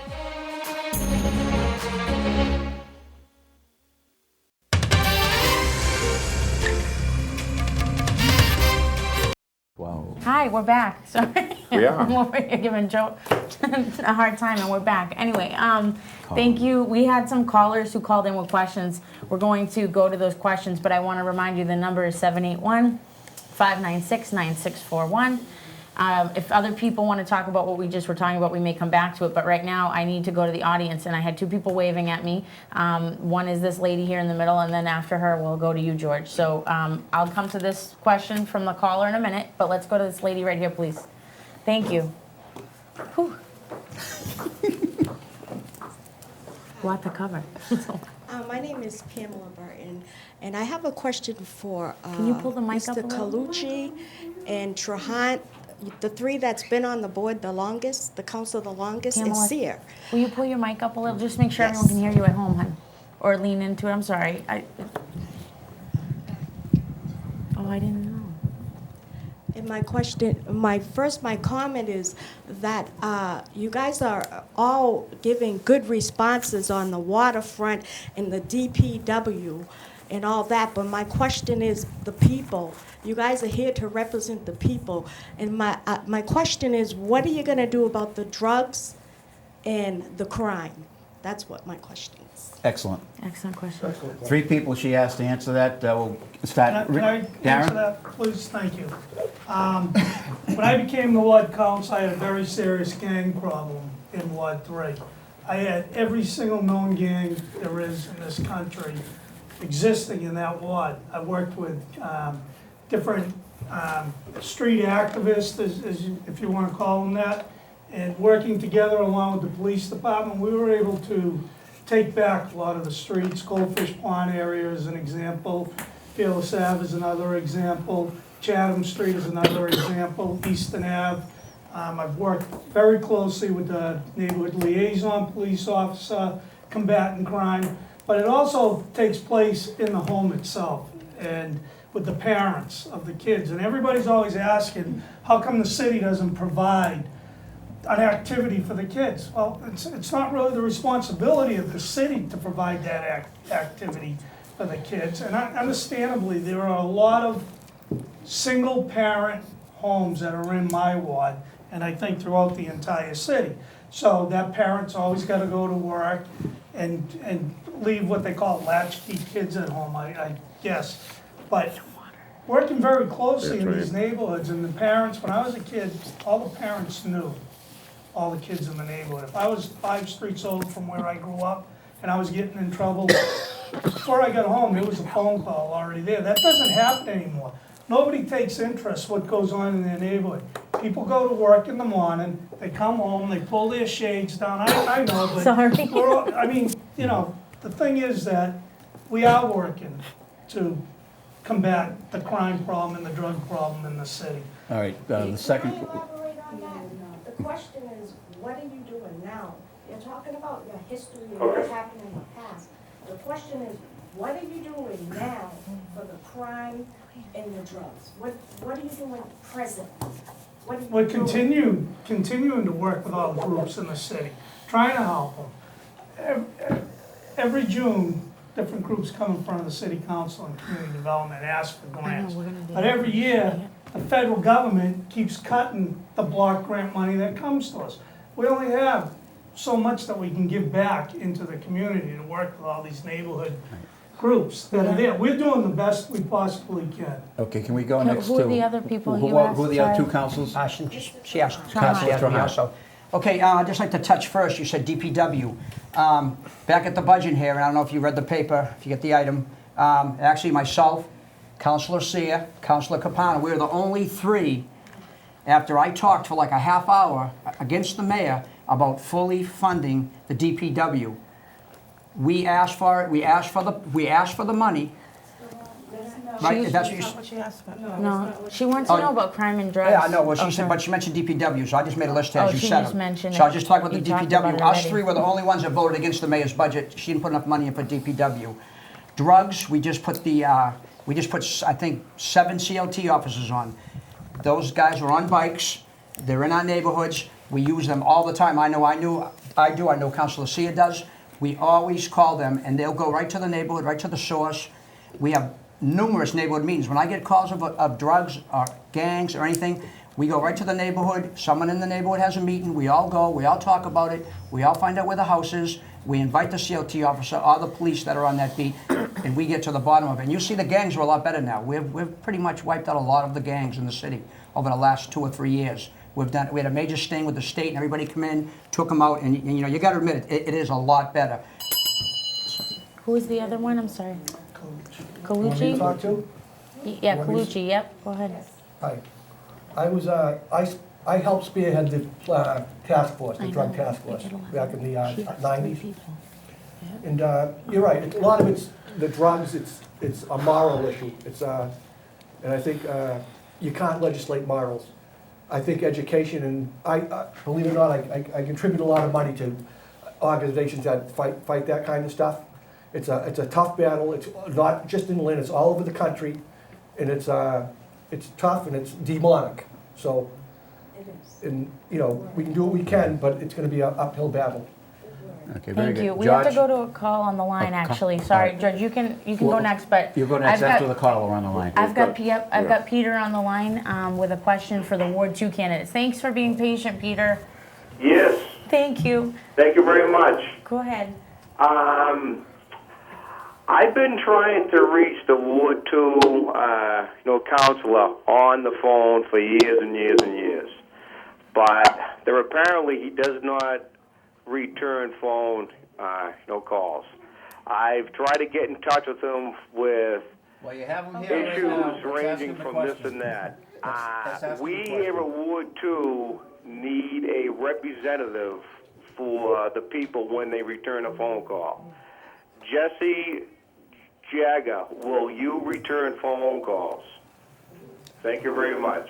Wow. Hi, we're back. Sorry. We are. I'm over here giving Joe a hard time, and we're back. Anyway, thank you. We had some callers who called in with questions. We're going to go to those questions, but I want to remind you the number is 781-596-9641. If other people want to talk about what we just were talking about, we may come back to it. But right now, I need to go to the audience, and I had 2 people waving at me. One is this lady here in the middle, and then after her, we'll go to you, George. So I'll come to this question from the caller in a minute, but let's go to this lady right here, please. Thank you. Whew. Lot to cover. My name is Pamela Burton, and I have a question for Can you pull the mic up a Mr. little? Colucci and Trahant, the 3 that's been on the board the longest, the council the longest, and Pamela, Sear. will you pull your mic up a little? Just make sure everyone can hear you at home, hon. Or lean into it. I'm sorry. I didn't know. And my question, my comment is that you guys are all giving good responses on the waterfront and the DPW and all that, but my question is the people. You guys are here to represent the people, and my question is, what are you going to do about the drugs and the crime? That's what my question is. Excellent. Excellent question. 3 people she asked to answer that. We'll start. Can I Darren? answer that, please? Thank you. When I became the ward council, I had a very serious gang problem in Ward 3. I had every single known gang there is in this country existing in that ward. I worked with different street activists, if you want to call them that, and working together along with the police department, we were able to take back a lot of the streets. Goldfish Pond area is an example, Fearless Ave is another example, Chatham Street is another example, Easton Ave. I've worked very closely with the neighborhood liaison police officer, combating crime, but it also takes place in the home itself and with the parents of the kids. And everybody's always asking, how come the city doesn't provide an activity for the kids? Well, it's not really the responsibility of the city to provide that activity for the kids. And understandably, there are a lot of single parent homes that are in my ward, and I think throughout the entire city. So that parent's always got to go to work and leave what they call latchkey kids at home, I guess. But working very closely in these neighborhoods, and the parents, when I was a kid, all the parents knew all the kids in the neighborhood. If I was 5 streets over from where I grew up and I was getting in trouble, before I got home, there was a phone call already there. That doesn't happen anymore. Nobody takes interest what goes on in their neighborhood. People go to work in the morning, they come home, they pull their shades down. I know, but Sorry. I mean, you know, the thing is that we are working to combat the crime problem and the drug problem in the city. All right, the second. Can I elaborate on that? The question is, what are you doing now? You're talking about your history and what happened in the past. The question is, what are you doing now for the crime and the drugs? What are you doing present? We're continuing to work with all the groups in the city, trying to help them. Every June, different groups come in front of the city council and community development and ask for grants. But every year, the federal government keeps cutting the block grant money that comes to us. We only have so much that we can give back into the community to work with all these neighborhood groups that are there. We're doing the best we possibly can. Okay, can we go next to? Who are the other people who you are- asked? Who are the other 2 Sorry. councils? She asked. Councilor She asked me Trahan. also. Okay, I'd just like to touch first, you said DPW. Back at the budget here, and I don't know if you read the paper, if you get the item, actually myself, Councilor Seer, Councilor Capano, we were the only 3, after I talked for like a half hour against the mayor about fully funding the DPW. We asked for it, we asked for the money. Right, that's what you said. What you asked about? No, she wants to know about crime and drugs. Yeah, I know, well, she Oh, said, sorry. but she mentioned DPW, so I just made a list Oh, as you she said just them. mentioned So I it. just talked about the You talked about DPW. it Us already. 3 were the only ones that voted against the mayor's budget. She didn't put enough money in for DPW. Drugs, we just put I think 7 CLT officers on. Those guys are on bikes. They're in our neighborhoods. We use them all the time. I know Councilor Seer does. We always call them, and they'll go right to the neighborhood, right to the source. We have numerous neighborhood meetings. When I get calls of drugs or gangs or anything, we go right to the neighborhood. Someone in the neighborhood has a meeting. We all go. We all talk about it. We all find out where the house is. We invite the CLT officer or the police that are on that beat, and we get to the bottom of it. And you see the gangs are a lot better now. We've pretty much wiped out a lot of the gangs in the city over the last 2 or 3 years. We had a major sting with the state, and everybody come in, took them out, and you know, you got to admit it is a lot better. Who is the other one? I'm sorry. Want me to Calucci? talk to? Yeah, Want me to- Calucci, yep, go ahead. Hi. I was, I helped spearhead the task force, the drug task force, back in the 90s. And you're right, a lot of it's the drugs, it's a moral issue. And I think you can't legislate morals. I think education, and I believe it or not, I contribute a lot of money to organizations that fight that kind of stuff. It's a tough battle. It's not just in Lynn, it's all over the country. and it's tough and it's demonic. So, and you know, we can do what we can, but it's going to be an uphill battle. Okay, very Thank good. you. We have to Judge? go to a call on the line, A call- actually. all Sorry, right. Judge, you can Well, go next, but. You go next I've after got- the caller on the line. I've got Peter on the line with a question for the Ward 2 candidates. Thanks for being patient, Peter. Yes, Thank you. thank you very much. Go ahead. I've been trying to reach the Ward 2, counselor on the phone for years and years and years. But there apparently he does not return phone, calls. I've tried to get in touch with him with Well, you have him here right now. issues Let's ask ranging him the from question. this and that. Let's ask him We the here at question. Ward 2 need a representative for the people when they return a phone call. Jesse Jagger, will you return phone calls? Thank you very much.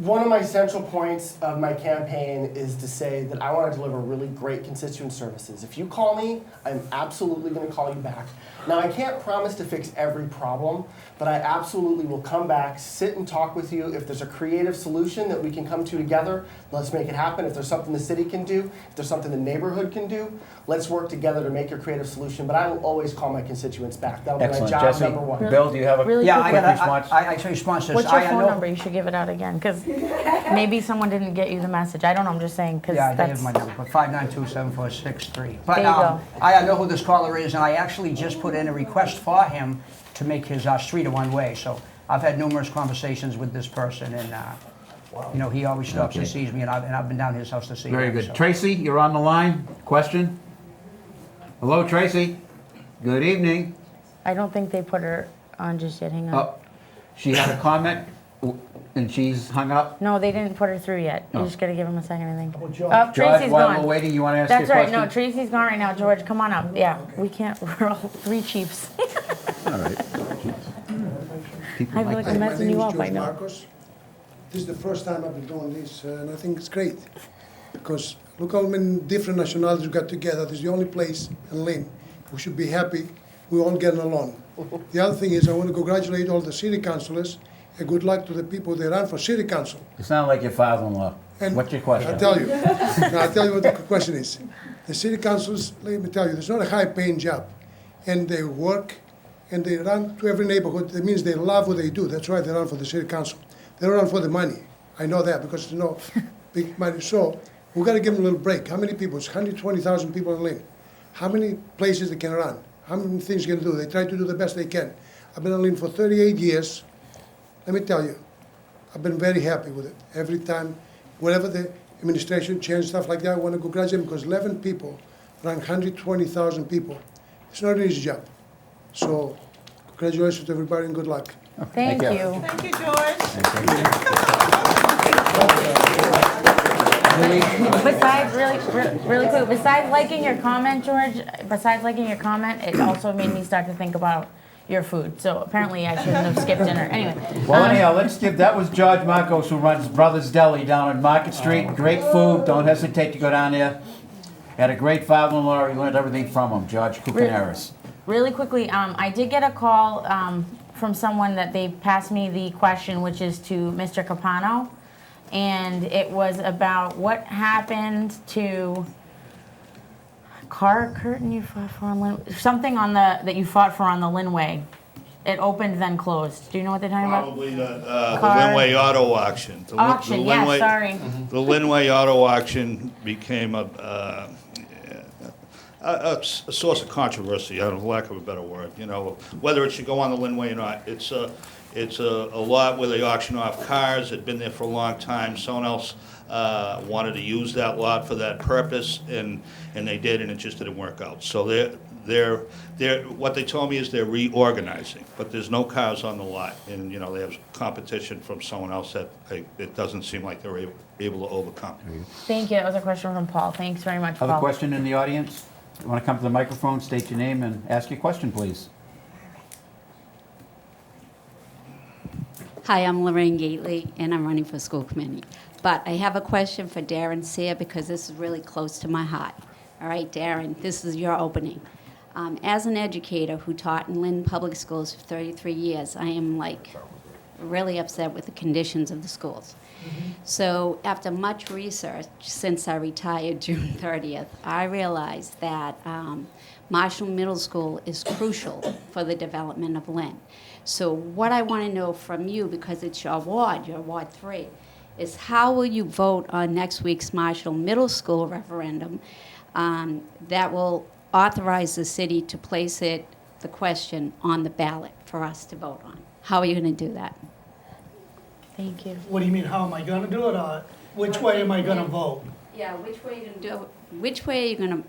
One of my central points of my campaign is to say that I want to deliver really great constituent services. If you call me, I'm absolutely going to call you back. Now, I can't promise to fix every problem, but I absolutely will come back, sit and talk with you. If there's a creative solution that we can come to together, let's make it happen. If there's something the city can do, if there's something the neighborhood can do, let's work together to make a creative solution. But I will always call my constituents back. That'll be my Excellent. job Jesse, number one. Bill, do you have a Really Yeah, quick I response? can respond to this. What's your I phone know- number? You should give it out again, because maybe someone didn't get you the message. I don't know, I'm just saying, because Yeah, I that's. have my number, but 592-7463. But There you go. I know who this caller is, and I actually just put in a request for him to make his street a one-way. So I've had numerous conversations with this person, and he always stops and sees me, and I've been down to his house to see him. Very good. so. Tracy, you're on the line. Question? Hello, Tracy. Good evening. I don't think they put her on just yet, hang on. Oh, she had a comment, and she's hung up. No, they didn't put her through yet. You Oh. just gotta give them a second, I think. George? Oh, George, Tracy's while gone. we're waiting, you want to ask That's your right, question? no, Tracy's gone right now. George, come on up. Yeah, we can't, we're all three chiefs. All right. People I feel like I'm My messing name you is up, I George know. Marcos. This is the first time I've been doing this, and I think it's great. Because look how many different nationalities we got together. This is the only place in Lynn. We should be happy. We're all getting along. The other thing is I want to congratulate all the city councilors and good luck to the people that run for city council. You sound like your father-in-law. And What's your question? I'll tell you. Now, I'll tell you what the question is. The city councils, let me tell you, it's not a high-paying job. And they work, and they run to every neighborhood. That means they love what they do. That's why they run for the city council. They don't run for the money. I know that because there's no big money. So we've got to give them a little break. How many people? It's 120,000 people in Lynn. How many places they can run? How many things they can do? They try to do the best they can. I've been in Lynn for 38 years. Let me tell you, I've been very happy with it. Every time, wherever the administration changed stuff like that, I want to congratulate them because 11 people run 120,000 people. It's not an easy job. So congratulations to everybody and good luck. Thank you. Thank you, George. Besides, really quick, besides liking your comment, George, it also made me start to think about your food. So apparently I shouldn't have skipped dinner. Anyway. Well, anyhow, that was George Marcos, who runs Brothers Deli down on Market Street. Great food. Don't hesitate to go down there. Had a great father-in-law. You learned everything from him, George Kucanaris. Really quickly, I did get a call from someone that they passed me the question, which is to Mr. Capano. And it was about what happened to car curtain you fought for on Lynn, something on that you fought for on the Lynnway. It opened then closed. Do you know what they're talking about? Probably the Lynnway Auto Auction. The Auction, yes, Lynnway- sorry. The Lynnway Auto Auction became a source of controversy, for lack of a better word. You know, whether it should go on the Lynnway or not. It's a lot where they auction off cars. It'd been there for a long time. Someone else wanted to use that lot for that purpose, and they did, and it just didn't work out. So what they told me is they're reorganizing, but there's no cars on the lot, and they have competition from someone else that it doesn't seem like they're able to overcome. Thank you. That was a question from Paul. Thanks very much, Paul. Other question in the audience? You want to come to the microphone, state your name, and ask your question, please. Hi, I'm Lorraine Gately, and I'm running for school committee. But I have a question for Darren Sear because this is really close to my heart. All right, Darren, this is your opening. As an educator who taught in Lynn Public Schools for 33 years, I am really upset with the conditions of the schools. So after much research, since I retired June 30th, I realized that Marshall Middle School is crucial for the development of Lynn. So what I want to know from you, because it's your Ward 3, is how will you vote on next week's Marshall Middle School referendum that will authorize the city to place the question on the ballot for us to vote on? How are you going to do that? Thank you. What do you mean, how am I gonna do it, or which way am I gonna vote? Yeah, which way are you going to do it? Which way are you going to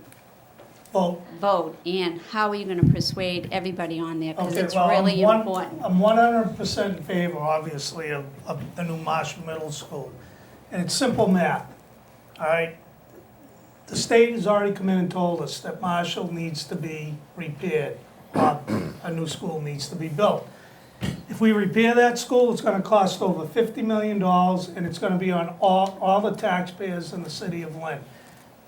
Vote. and how are you going to persuade everybody on there? Because Okay, it's well, really important. I'm 100% in favor, obviously, of the new Marshall Middle School. And it's simple math, all right? The state has already come in and told us that Marshall needs to be repaired, or a new school needs to be built. If we repair that school, it's gonna cost over $50 million, and it's gonna be on all the taxpayers in the city of Lynn.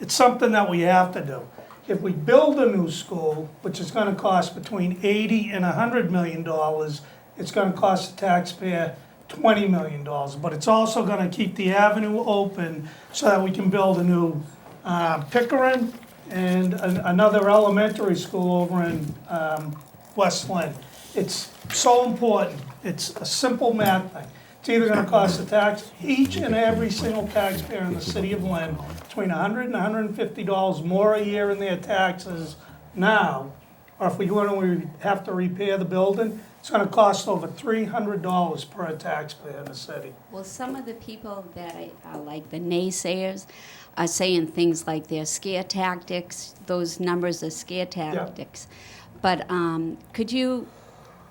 It's something that we have to do. If we build a new school, which is gonna cost between $80 and $100 million, it's gonna cost the taxpayer $20 million. But it's also gonna keep the avenue open so that we can build a new Pickering and another elementary school over in West Lynn. It's so important. It's a simple math thing. It's either gonna cost each and every single taxpayer in the city of Lynn between $100 and $150 more a year in their taxes now, or if we have to repair the building, it's gonna cost over $300 per taxpayer in the city. Well, some of the people that are like the naysayers are saying things like they're scare tactics. Those numbers are scare tactics. But could you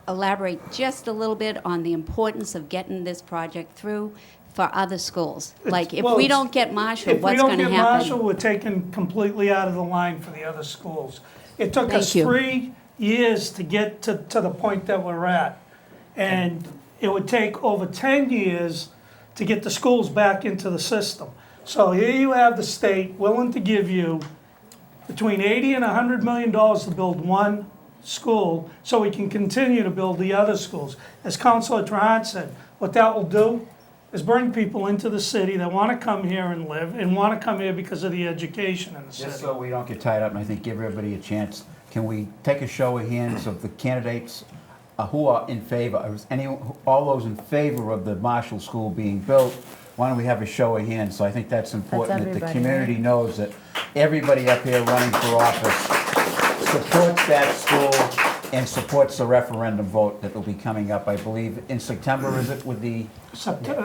elaborate just a little bit on the importance of getting this project through for other schools? Like, if we don't get Marshall, what's going to happen? If we don't get Marshall, we're taken completely out of the line for the other schools. It took us 3 years to get to the point that we're at. And it would take over 10 years to get the schools back into the system. So here you have the state willing to give you between $80 and $100 million to build one school so we can continue to build the other schools. As Councilor Trahan said, what that will do is bring people into the city that want to come here and live and want to come here because of the education in the city. Just so we don't get tied up, and I think give everybody a chance, can we take a show of hands of the candidates who are in favor? All those in favor of the Marshall School being built? Why don't we have a show of hands? So I think that's important that the community knows that everybody up here running for office supports that school and supports the referendum vote that will be coming up, I believe, in September, is it, with the...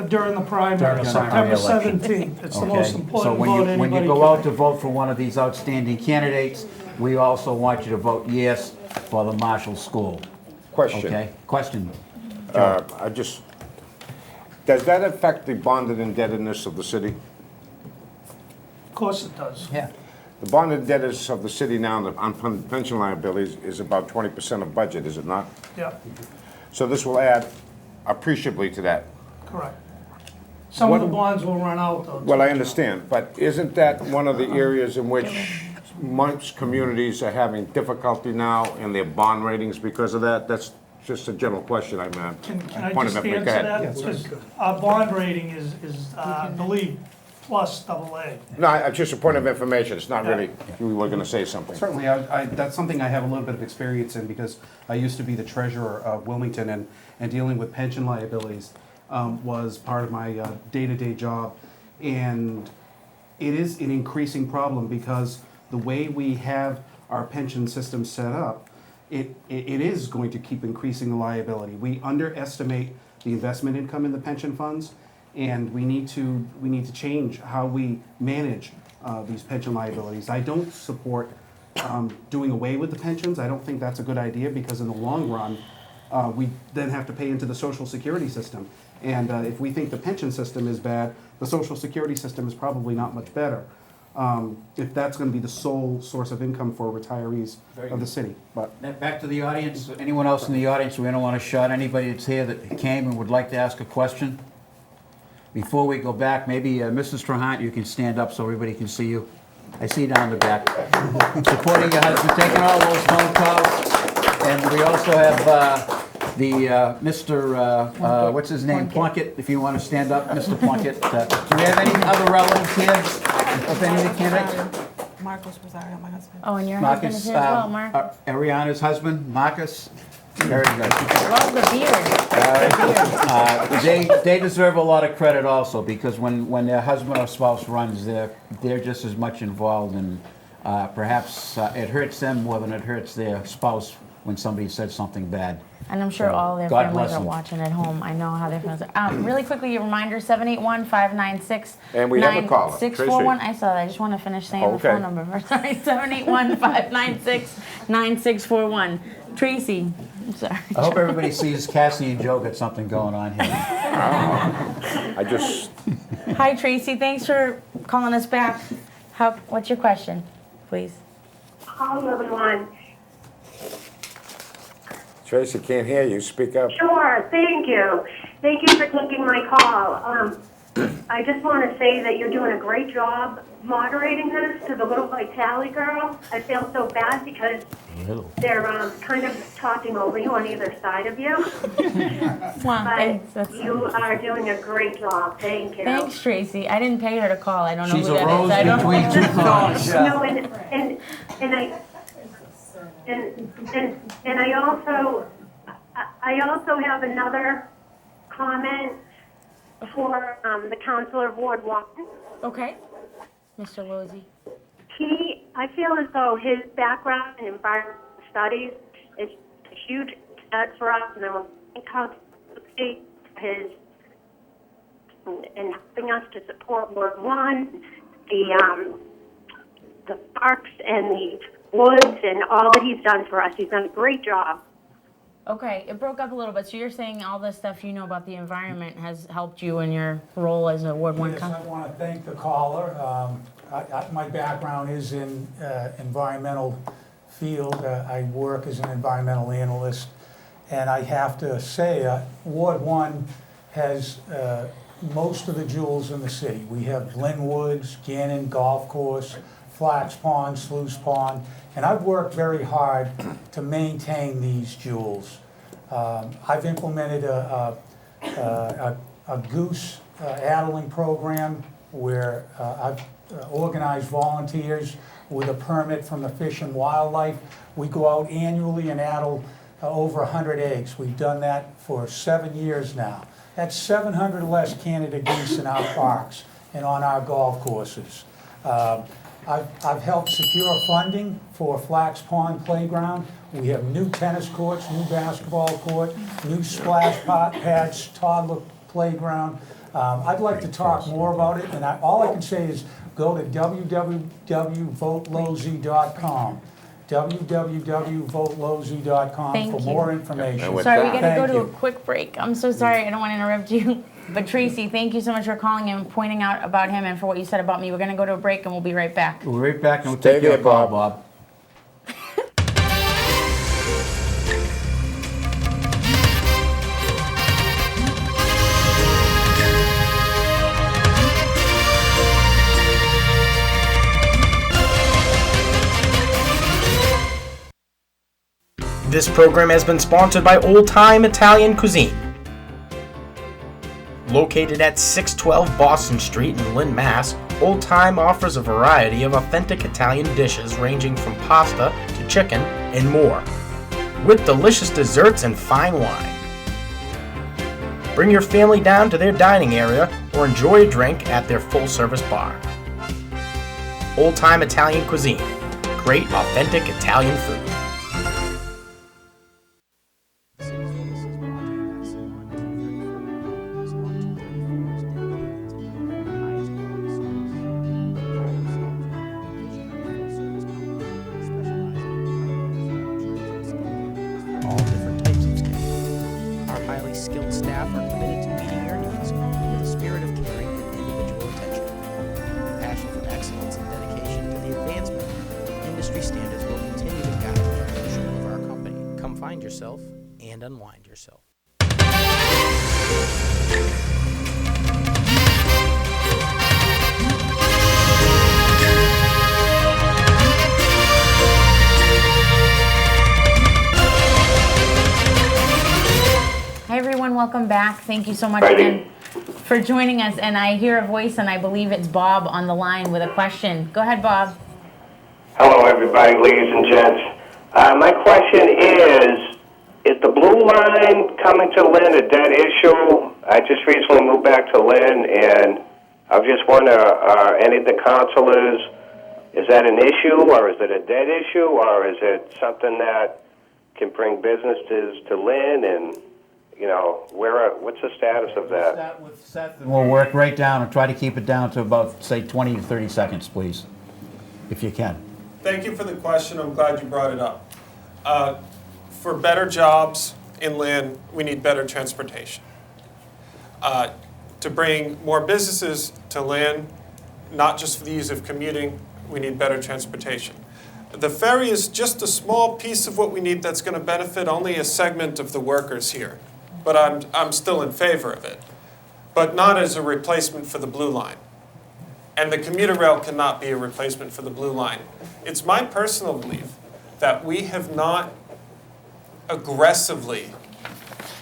During the primary, September 17th. It's the most important vote anybody can make. So when you go out to vote for one of these outstanding candidates, we also want you to vote yes for the Marshall School. Question. Okay, question. Does that affect the bonded indebtedness of the city? Of course it does. Yeah. The bonded indebtedness of the city now on pension liabilities is about 20% of budget, is it not? Yeah, So this will add appreciably to that. correct. Some of the bonds will run out, though. Well, I understand, but isn't that one of the areas in which most communities are having difficulty now in their bond ratings because of that? That's just a general question I'm at. Can I just answer that? Because our bond rating is, I believe, plus AA. No, it's just a point of information. It's not really, you were going to say something. Certainly, that's something I have a little bit of experience in because I used to be the treasurer of Wilmington, and dealing with pension liabilities was part of my day-to-day job. And it is an increasing problem because the way we have our pension system set up, it is going to keep increasing the liability. We underestimate the investment income in the pension funds, and we need to change how we manage these pension liabilities. I don't support doing away with the pensions. I don't think that's a good idea because in the long run, we then have to pay into the Social Security system. And if we think the pension system is bad, the Social Security system is probably not much better. If that's going to be the sole source of income for retirees of the city. But back to the audience. Anyone else in the audience? We don't want to shut anybody that's here that came and would like to ask a question. Before we go back, maybe Mrs. Trahan, you can stand up so everybody can see you. I see you down in the back. Supporting your husband, taking all those phone calls. And we also have Mr., what's his name, Plunkett, if you want to stand up, Mr. Plunkett. Do we have any other relatives here of any of the candidates? Marcos Rosario, my husband. Oh, and your husband is here as well, Mark. Ariana's husband, Marcus. Very good. Love the beard. They deserve a lot of credit also, because when their husband or spouse runs, they're just as much involved, and perhaps it hurts them more than it hurts their spouse when somebody said something bad. And I'm sure So, all their God families bless are them. watching at home. I know how their families are. Really quickly, a reminder, 781-596-9641. And we have a caller, Tracy. I saw that. I just want to finish saying the Okay. phone number. Sorry, 781-596-9641. Tracy, I'm sorry. I hope everybody sees Cassie and Joe got something going on here. I just, Hi, Tracy. Thanks for calling us back. What's your question, please? Hi, everyone. Tracy, can't hear you. Speak up. Sure, thank you. Thank you for taking my call. I just want to say that you're doing a great job moderating this to the little Vitale girl. I feel so bad because they're kind of talking over you on either side of you. Wow, But thanks. you are doing a great job. Thank you. Thanks, Tracy. I didn't pay her to call. I don't know She's who a that rose is. I don't between two thorns. No, and I also have another comment for the councilor of Ward 1. Okay. Mr. Lozzi. I feel as though his background in environmental studies is a huge asset for us, and I will thank council his in helping us to support Ward 1, the parks and the woods and all that he's done for us. He's done a great job. Okay, it broke up a little bit. So you're saying all the stuff you know about the environment has helped you in your role as a Ward 1 Yes, councilor? I want to thank the caller. My background is in environmental field. I work as an environmental analyst, and I have to say, Ward 1 has most of the jewels in the city. We have Lynn Woods, Gannon Golf Course, Flax Pond, Sluice Pond, and I've worked very hard to maintain these jewels. I've implemented a goose addling program where I've organized volunteers with a permit from the Fish and Wildlife. We go out annually and addle over 100 eggs. We've done that for 7 years now. That's 700 less Canada geese in our parks and on our golf courses. I've helped secure funding for Flax Pond Playground. We have new tennis courts, new basketball court, new splash pads, toddler playground. I'd like to talk more about it, and all I can say is go to www.votelowzy.com. www.votelowzy.com Thank for you. more information. Sorry, we got to go Thank to a you. quick break. I'm so sorry. I don't want to interrupt you. But Tracy, thank you so much for calling and pointing out about him and for what you said about me. We're going to go to a break and we'll be right back. We'll be right back and we'll Stay take your there, call, Bob. Bob. This program has been sponsored by Old Time Italian Cuisine. Located at 612 Boston Street in Lynn, Mass., Old Time offers a variety of authentic Italian dishes ranging from pasta to chicken and more, with delicious desserts and fine wine. Bring your family down to their dining area or enjoy a drink at their full-service bar. Old Time Italian Cuisine. Great authentic Italian food. All different types of staff. Our highly skilled staff are committed to meeting your needs with a spirit of caring and individual attention. A passion for excellence and dedication to the advancement of industry standards will continue to guide the direction of our company. Come find yourself and unwind yourself. welcome back. Thank you so much again for joining us. And I hear a voice, and I believe it's Bob on the line with a question. Go ahead, Bob. Hello, everybody, ladies and gents. My question is the blue line coming to Lynn a dead issue? I just recently moved back to Lynn, and I was just wondering, are any of the councilors, is that an issue, or is it a dead issue, or is it something that can bring businesses to Lynn, and, you know, what's the status of that? Start with Seth, and we'll work right down and try to keep it down to about, say, 20 to 30 seconds, please, if you can. Thank you for the question. I'm glad you brought it up. For better jobs in Lynn, we need better transportation. To bring more businesses to Lynn, not just for the ease of commuting, we need better transportation. The ferry is just a small piece of what we need that's going to benefit only a segment of the workers here. But I'm still in favor of it, but not as a replacement for the blue line. And the commuter rail cannot be a replacement for the blue line. It's my personal belief that we have not aggressively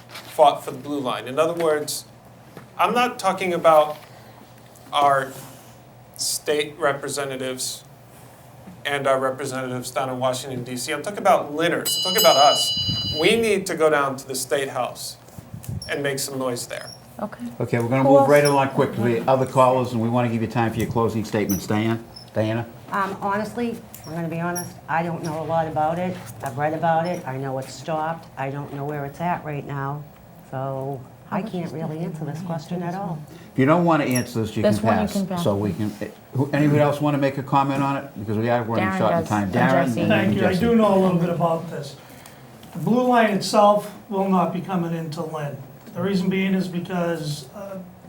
fought for the blue line. In other words, I'm not talking about our state representatives and our representatives down in Washington, D.C. I'm talking about Lynners. I'm talking about us. We need to go down to the State House and make some noise there. Okay. Okay, we're going to move right along quickly. Other callers, and we want to give you time for your closing statements. Diana? Honestly, I'm going to be honest, I don't know a lot about it. I've read about it. I know it's stopped. I don't know where it's at right now. So I can't really answer this question at all. If you don't want to answer this, you can This one you pass. can pass. So we can. Anybody else want to make a comment on it? Because we are running Darren short on does. time. And Darren? Jesse. and then Thank you. I Jesse. do know a little bit about this. The blue line itself will not be coming into Lynn. The reason being is because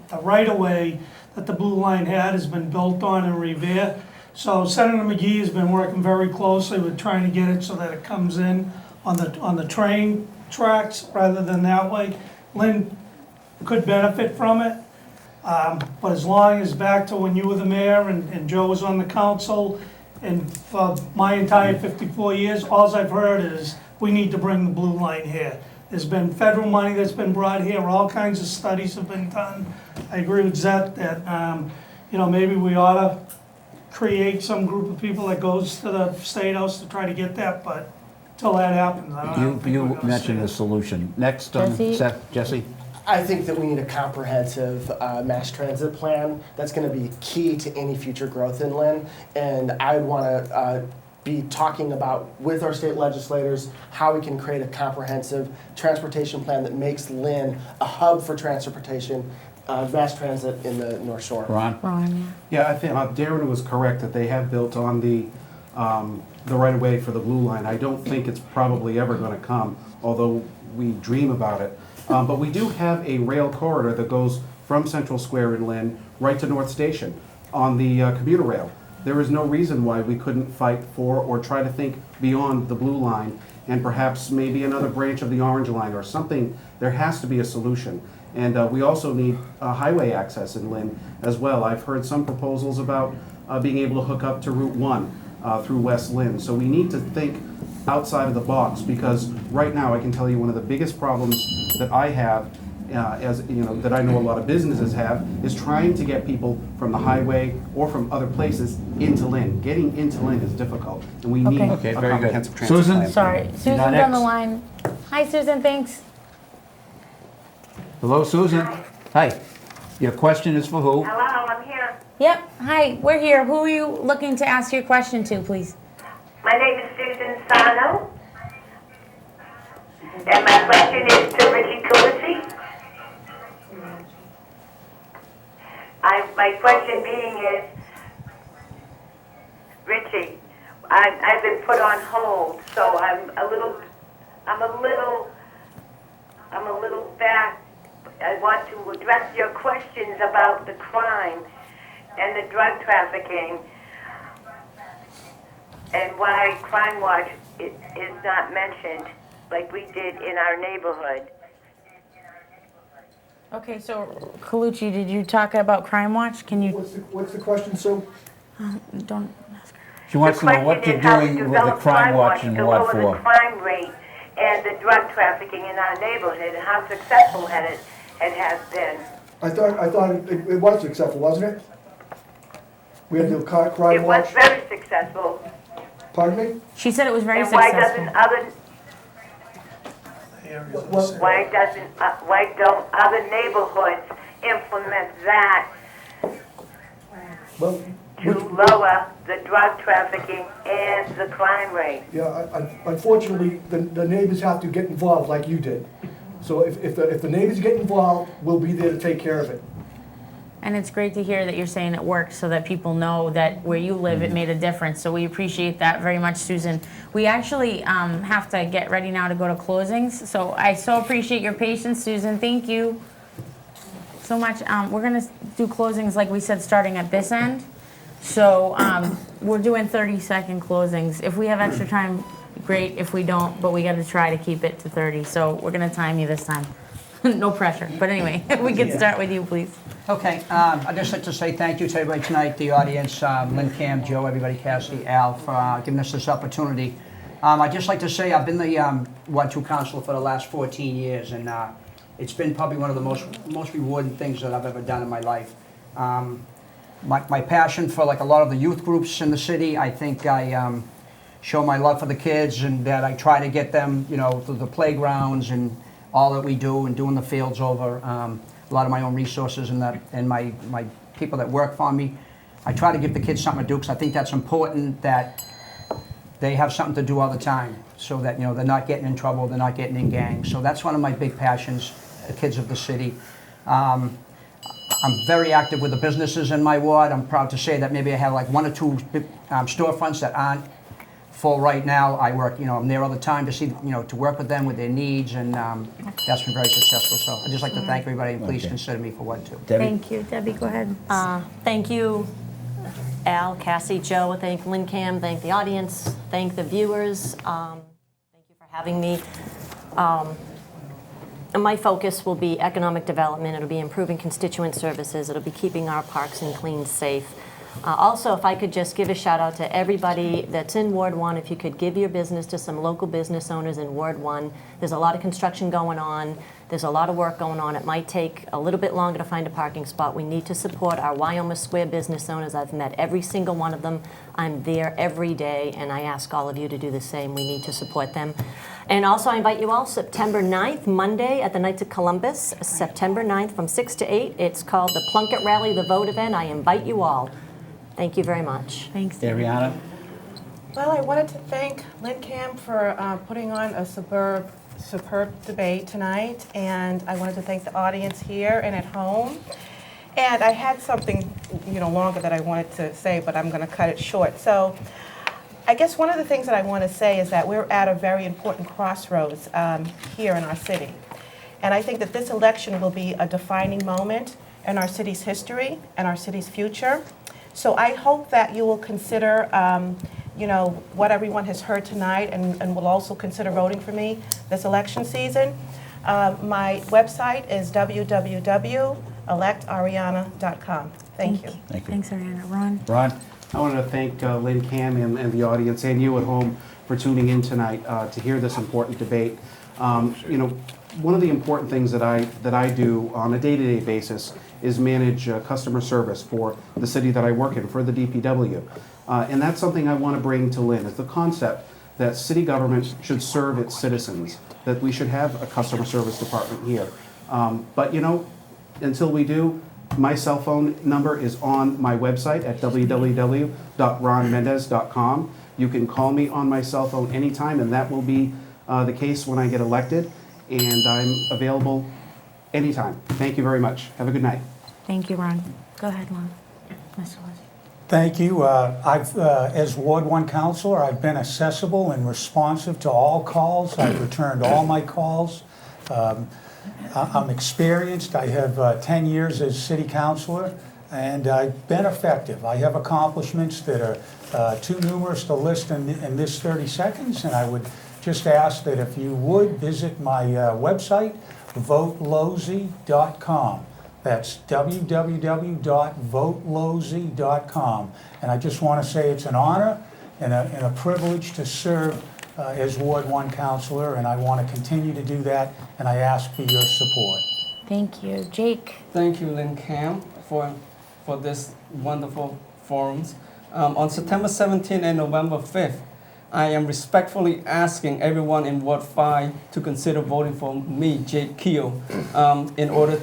the right-of-way that the blue line had has been built on in Revere. So Senator McGee has been working very closely with trying to get it so that it comes in on the train tracks rather than that way. Lynn could benefit from it. But as long as back to when you were the mayor and Joe was on the council, and for my entire 54 years, all I've heard is we need to bring the blue line here. There's been federal money that's been brought here, all kinds of studies have been done. I agree with Zeth that, you know, maybe we ought to create some group of people that goes to the State House to try to get that, but till that happens, I don't think You we're gonna mentioned see a it. solution. Next, Jesse? Seth, Jesse? I think that we need a comprehensive mass transit plan that's going to be key to any future growth in Lynn. And I would want to be talking about with our state legislators how we can create a comprehensive transportation plan that makes Lynn a hub for transportation, mass transit in the North Shore. Ron, Yeah, I think Darren was correct that they have built on the right-of-way for the blue line. I don't think it's probably ever going to come, although we dream about it. But we do have a rail corridor that goes from Central Square in Lynn right to North Station on the commuter rail. There is no reason why we couldn't fight for or try to think beyond the blue line and perhaps maybe another branch of the orange line or something. There has to be a solution. And we also need highway access in Lynn as well. I've heard some proposals about being able to hook up to Route 1 through West Lynn. So we need to think outside of the box, because right now I can tell you one of the biggest problems that I have, as you know, that I know a lot of businesses have, is trying to get people from the highway or from other places into Lynn. Getting into Lynn is difficult, and we need Okay, a very good. comprehensive transit Susan? plan. sorry. Susan's on next. the line. Hi, Susan, thanks. Hello, Susan? Hi. Your question is for who? Hello, I'm here. Yep, hi, we're here. Who are you looking to ask your question to, please? My name is Susan Sano. And my question is to Richie Coolidge. My question being is, Richie, I've been put on hold, so I'm a little back. I want to address your questions about the crime and the drug trafficking and why Crime Watch is not mentioned like we did in our neighborhood. Okay, so Colucci, did you talk about Crime Watch? Can you? What's the question, Sue? Don't ask her. She wants to know what you're doing with the Crime Watch and what to lower for. the crime rate and and the drug trafficking in our neighborhood and how successful it has been. I thought it was successful, wasn't it? We had the crime It was watch. very successful. Pardon me? She said it was very And why successful. doesn't why don't other neighborhoods implement that Well, to lower the drug trafficking and the crime rate? yeah, unfortunately, the neighbors have to get involved like you did. So if the neighbors get involved, we'll be there to take care of it. And it's great to hear that you're saying it works so that people know that where you live, it made a difference. So we appreciate that very much, Susan. We actually have to get ready now to go to closings. So I so appreciate your patience, Susan. Thank you so much. We're going to do closings, like we said, starting at this end. So we're doing 30-second closings. If we have extra time, great. If we don't, but we got to try to keep it to 30. So we're going to time you this time. No pressure. But anyway, we can start with you, please. Okay, I'd just like to say thank you to everybody tonight, the audience, LynnCAM, Joe, everybody, Cassidy, Al, for giving us this opportunity. I'd just like to say I've been the Ward 2 councilor for the last 14 years, and it's been probably one of the most rewarding things that I've ever done in my life. My passion for like a lot of the youth groups in the city, I think I show my love for the kids, and that I try to get them, you know, to the playgrounds and all that we do, and doing the fields over. A lot of my own resources and my people that work for me. I try to give the kids something to do, because I think that's important, that they have something to do all the time, so that, you know, they're not getting in trouble, they're not getting in gangs. So that's one of my big passions, the kids of the city. I'm very active with the businesses in my ward. I'm proud to say that maybe I have like 1 or 2 storefronts that aren't full right now. I work, you know, I'm there all the time to see, you know, to work with them with their needs, and that's been very successful. So I'd just like to thank everybody, and please consider me for Ward 2. Debbie? Thank you. Debbie, go ahead. Thank you, Al, Cassie, Joe. Thank LynnCAM. Thank the audience. Thank the viewers. Thank you for having me. And my focus will be economic development. It'll be improving constituent services. It'll be keeping our parks and clean, safe. Also, if I could just give a shout out to everybody that's in Ward 1, if you could give your business to some local business owners in Ward 1. There's a lot of construction going on. There's a lot of work going on. It might take a little bit longer to find a parking spot. We need to support our Wyoming Square business owners. I've met every single one of them. I'm there every day, and I ask all of you to do the same. We need to support them. And also, I invite you all September 9th, Monday, at the Knights of Columbus, September 9th from 6 to 8. It's called the Plunkett Rally, the Vote event. I invite you all. Thank you very much. Thanks. Ariana? Well, I wanted to thank LynnCAM for putting on a superb debate tonight, and I wanted to thank the audience here and at home. And I had something, you know, longer that I wanted to say, but I'm going to cut it short. So I guess one of the things that I want to say is that we're at a very important crossroads here in our city. And I think that this election will be a defining moment in our city's history and our city's future. So I hope that you will consider, you know, what everyone has heard tonight, and will also consider voting for me this election season. My website is www.electariana.com. Thank you. Thank you. Thanks, Ariana. Ron? Ron? I wanted to thank LynnCAM and the audience, and you at home, for tuning in tonight to hear this important debate. You know, one of the important things that I do on a day-to-day basis is manage customer service for the city that I work in, for the DPW. And that's something I want to bring to Lynn, is the concept that city government should serve its citizens, that we should have a customer service department here. But you know, until we do, my cell phone number is on my website at www.ronmendez.com. You can call me on my cell phone anytime, and that will be the case when I get elected, and I'm available anytime. Thank you very much. Have a good night. Thank you, Ron. Go ahead, Lon. Mr. Lozzi. Thank you. As Ward 1 councilor, I've been accessible and responsive to all calls. I've returned all my calls. I'm experienced. I have 10 years as city councilor, and I've been effective. I have accomplishments that are too numerous to list in this 30 seconds, and I would just ask that if you would visit my website, votelosey.com. That's www.votelosey.com. And I just want to say it's an honor and a privilege to serve as Ward 1 Councilor, and I want to continue to do that, and I ask for your support. Thank you. Jake? Thank you, LynnCAM, for this wonderful forums. On September 17th and November 5th, I am respectfully asking everyone in Ward 5 to consider voting for me, Jake Keel, in order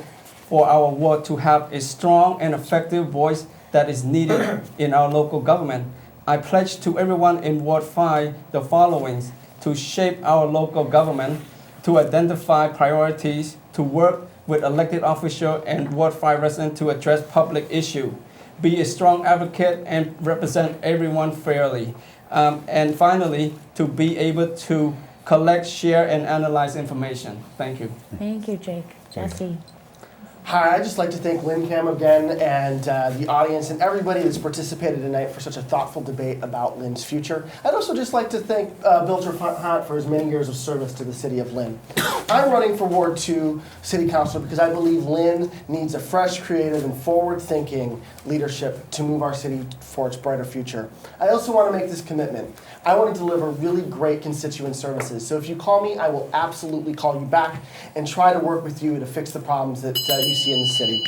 for our ward to have a strong and effective voice that is needed in our local government. I pledge to everyone in Ward 5 the following: to shape our local government, to identify priorities, to work with elected officials and Ward 5 residents to address public issues, be a strong advocate and represent everyone fairly. And finally, to be able to collect, share, and analyze information. Thank you. Thank you, Jake. Jesse? Hi, I'd just like to thank LynnCAM again and the audience and everybody that's participated tonight for such a thoughtful debate about Lynn's future. I'd also just like to thank Bill Trefant for his many years of service to the city of Lynn. I'm running for Ward 2 City Councilor because I believe Lynn needs a fresh, creative, and forward-thinking leadership to move our city for its brighter future. I also want to make this commitment. I want to deliver really great constituent services. So if you call me, I will absolutely call you back and try to work with you to fix the problems that you see in the city.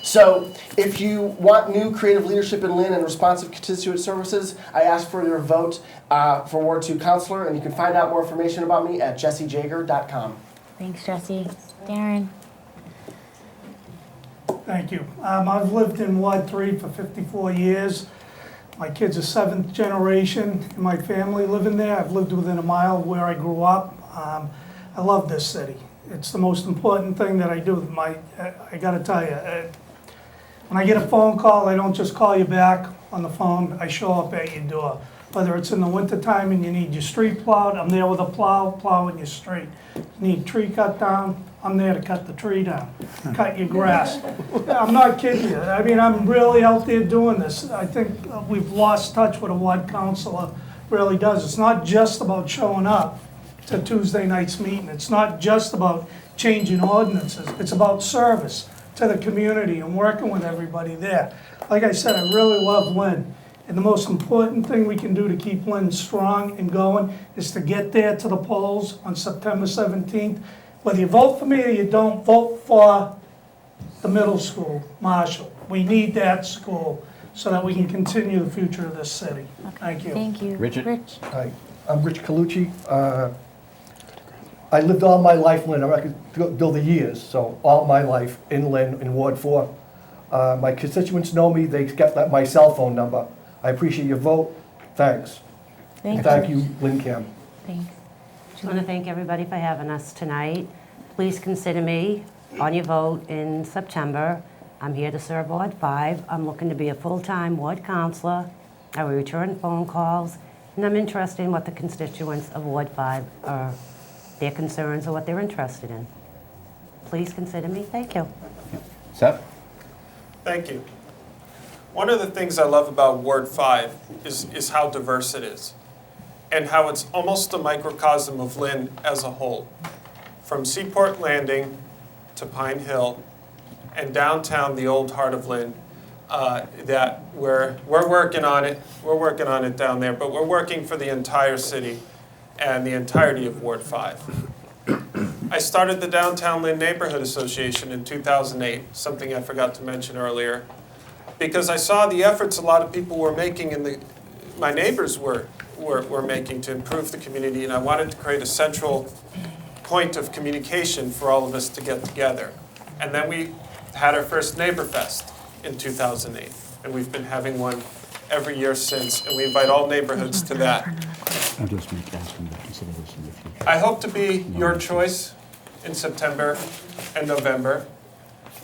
So if you want new creative leadership in Lynn and responsive constituent services, I ask for your vote for Ward 2 Councilor, and you can find out more information about me at jessejager.com. Thanks, Jesse. Darren? Thank you. I've lived in Ward 3 for 54 years. My kids are 7th generation in my family living there. I've lived within a mile of where I grew up. I love this city. It's the most important thing that I do. I gotta tell you, when I get a phone call, I don't just call you back on the phone. I show up at your door. Whether it's in the wintertime and you need your street plowed, I'm there with a plow, plowing your street. You need tree cut down, I'm there to cut the tree down, cut your grass. I'm not kidding you. I mean, I'm really out there doing this. I think we've lost touch with a ward councilor really does. It's not just about showing up to Tuesday night's meeting. It's not just about changing ordinances. It's about service to the community and working with everybody there. Like I said, I really love Lynn. And the most important thing we can do to keep Lynn strong and going is to get there to the polls on September 17th. Whether you vote for me or you don't, vote for the middle school, Marshall. We need that school so that we can continue the future of this city. Thank you. Thank you. Richard? Rich? Hi, I'm Rich Calucci. I lived all my life in Lynn. I could build the years, so all my life in Lynn, in Ward 4. My constituents know me. They got my cell phone number. I appreciate your vote. Thanks. Thank you, LynnCAM. Thanks. Just want to thank everybody for having us tonight. Please consider me on your vote in September. I'm here to serve Ward 5. I'm looking to be a full-time ward councilor. I will return phone calls, and I'm interested in what the constituents of Ward 5 are, their concerns or what they're interested in. Please consider me. Thank you. Seth? Thank you. One of the things I love about Ward 5 is how diverse it is and how it's almost a microcosm of Lynn as a whole. From Seaport Landing to Pine Hill and downtown, the old heart of Lynn, that we're working on it. We're working on it down there, but we're working for the entire city and the entirety of Ward 5. I started the Downtown Lynn Neighborhood Association in 2008, something I forgot to mention earlier, because I saw the efforts a lot of people were making and my neighbors were making to improve the community, and I wanted to create a central point of communication for all of us to get together. And then we had our first Neighbor Fest in 2008, and we've been having one every year since, and we invite all neighborhoods to that. I'll just ask them to consider this in the future. I hope to be your choice in September and November.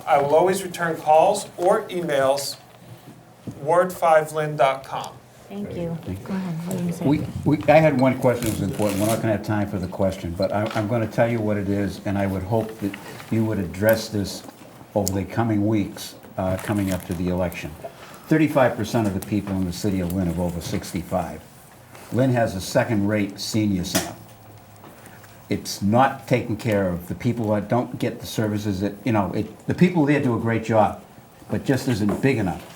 I will always return calls or emails, ward5lynn.com. Thank you. Go ahead. What do you say? I had one question that was important. We're not going to have time for the question, but I'm going to tell you what it is, and I would hope that you would address this over the coming weeks, coming up to the election. 35% of the people in the city of Lynn are over 65. Lynn has a second-rate senior center. It's not taking care of the people that don't get the services that, the people there do a great job, but just isn't big enough.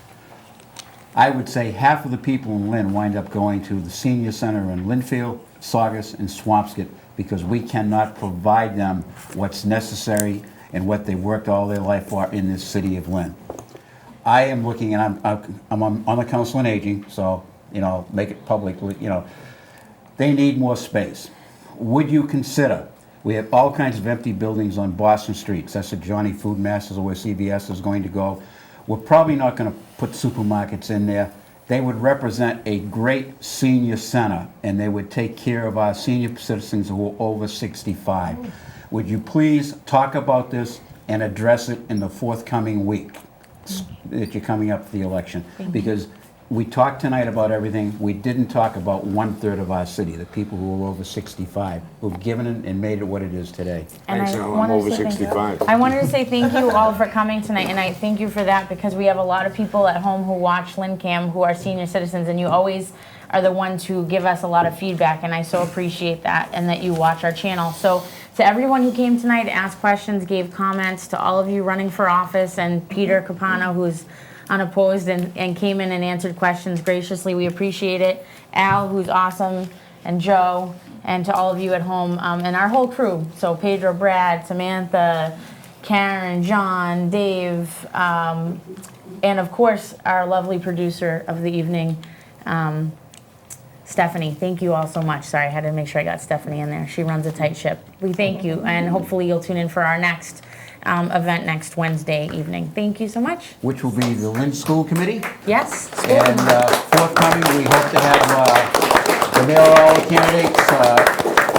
I would say half of the people in Lynn wind up going to the senior center in Linfield Saugus, and Swampscott, because we cannot provide them what's necessary and what they worked all their life for in this city of Lynn. I am looking, and I'm on the Council on Aging, so, you know, make it public, you know, they need more space. Would you consider, we have all kinds of empty buildings on Boston Street, that's at Johnny Food Masters or where CVS is going to go. We're probably not going to put supermarkets in there. They would represent a great senior center, and they would take care of our senior citizens who are over 65. Would you please talk about this and address it in the forthcoming week that you're coming up for the election? Because we talked tonight about everything. We didn't talk about 1/3 of our city, the people who are over 65, who've given it and made it what it is today. And Thanks, I Al. I'm wanted over to thank- 65. I wanted to say thank you all for coming tonight, and I thank you for that because we have a lot of people at home who watch LynnCAM who are senior citizens, and you always are the ones who give us a lot of feedback, and I so appreciate that and that you watch our channel. So to everyone who came tonight to ask questions, gave comments, to all of you running for office, and Peter Capano, who's unopposed and came in and answered questions graciously, we appreciate it. Al, who's awesome, and Joe, and to all of you at home, and our whole crew. So Pedro, Brad, Samantha, Karen, John, Dave, and of course our lovely producer of the evening, Stephanie. Thank you all so much. Sorry, I had to make sure I got Stephanie in there. She runs a tight ship. We thank you, and hopefully you'll tune in for our next event next Wednesday evening. Thank you so much. Which will be the Lynn School Committee. Yes. And forthcoming, we hope to have the mayoral candidates.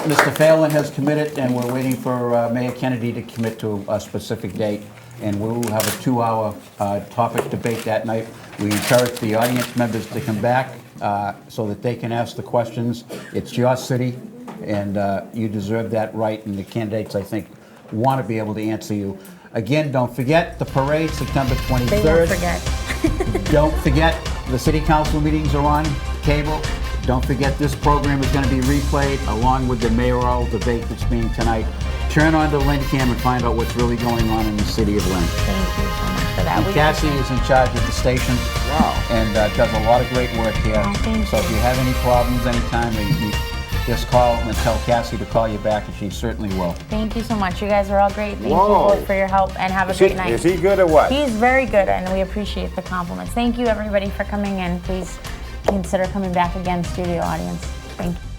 Mr. Phelan has committed, and we're waiting for Mayor Kennedy to commit to a specific date. And we'll have a 2-hour topic debate that night. We encourage the audience members to come back so that they can ask the questions. It's your city, and you deserve that right, and the candidates, I think, want to be able to answer you. Again, don't forget the parade, September 23rd. They won't forget. Don't forget the city council meetings are on cable. Don't forget this program is going to be replayed along with the mayoral debate that's being tonight. Turn on the LynnCAM and find out what's really going on in the city of Lynn. Thank you so much for that. And Cassie is in charge of the station. Wow. And does a lot of great work here. Oh, thank so if you have any problems anytime, you just call and tell Cassie to call you back, and she certainly will. Thank you so much. You guys are all great. Thank Whoa. you both for your help, and have a great night. Is he good or what? He's very good, and we appreciate the compliments. Thank you, everybody, for coming in. Please consider coming back again, studio audience. Thank you.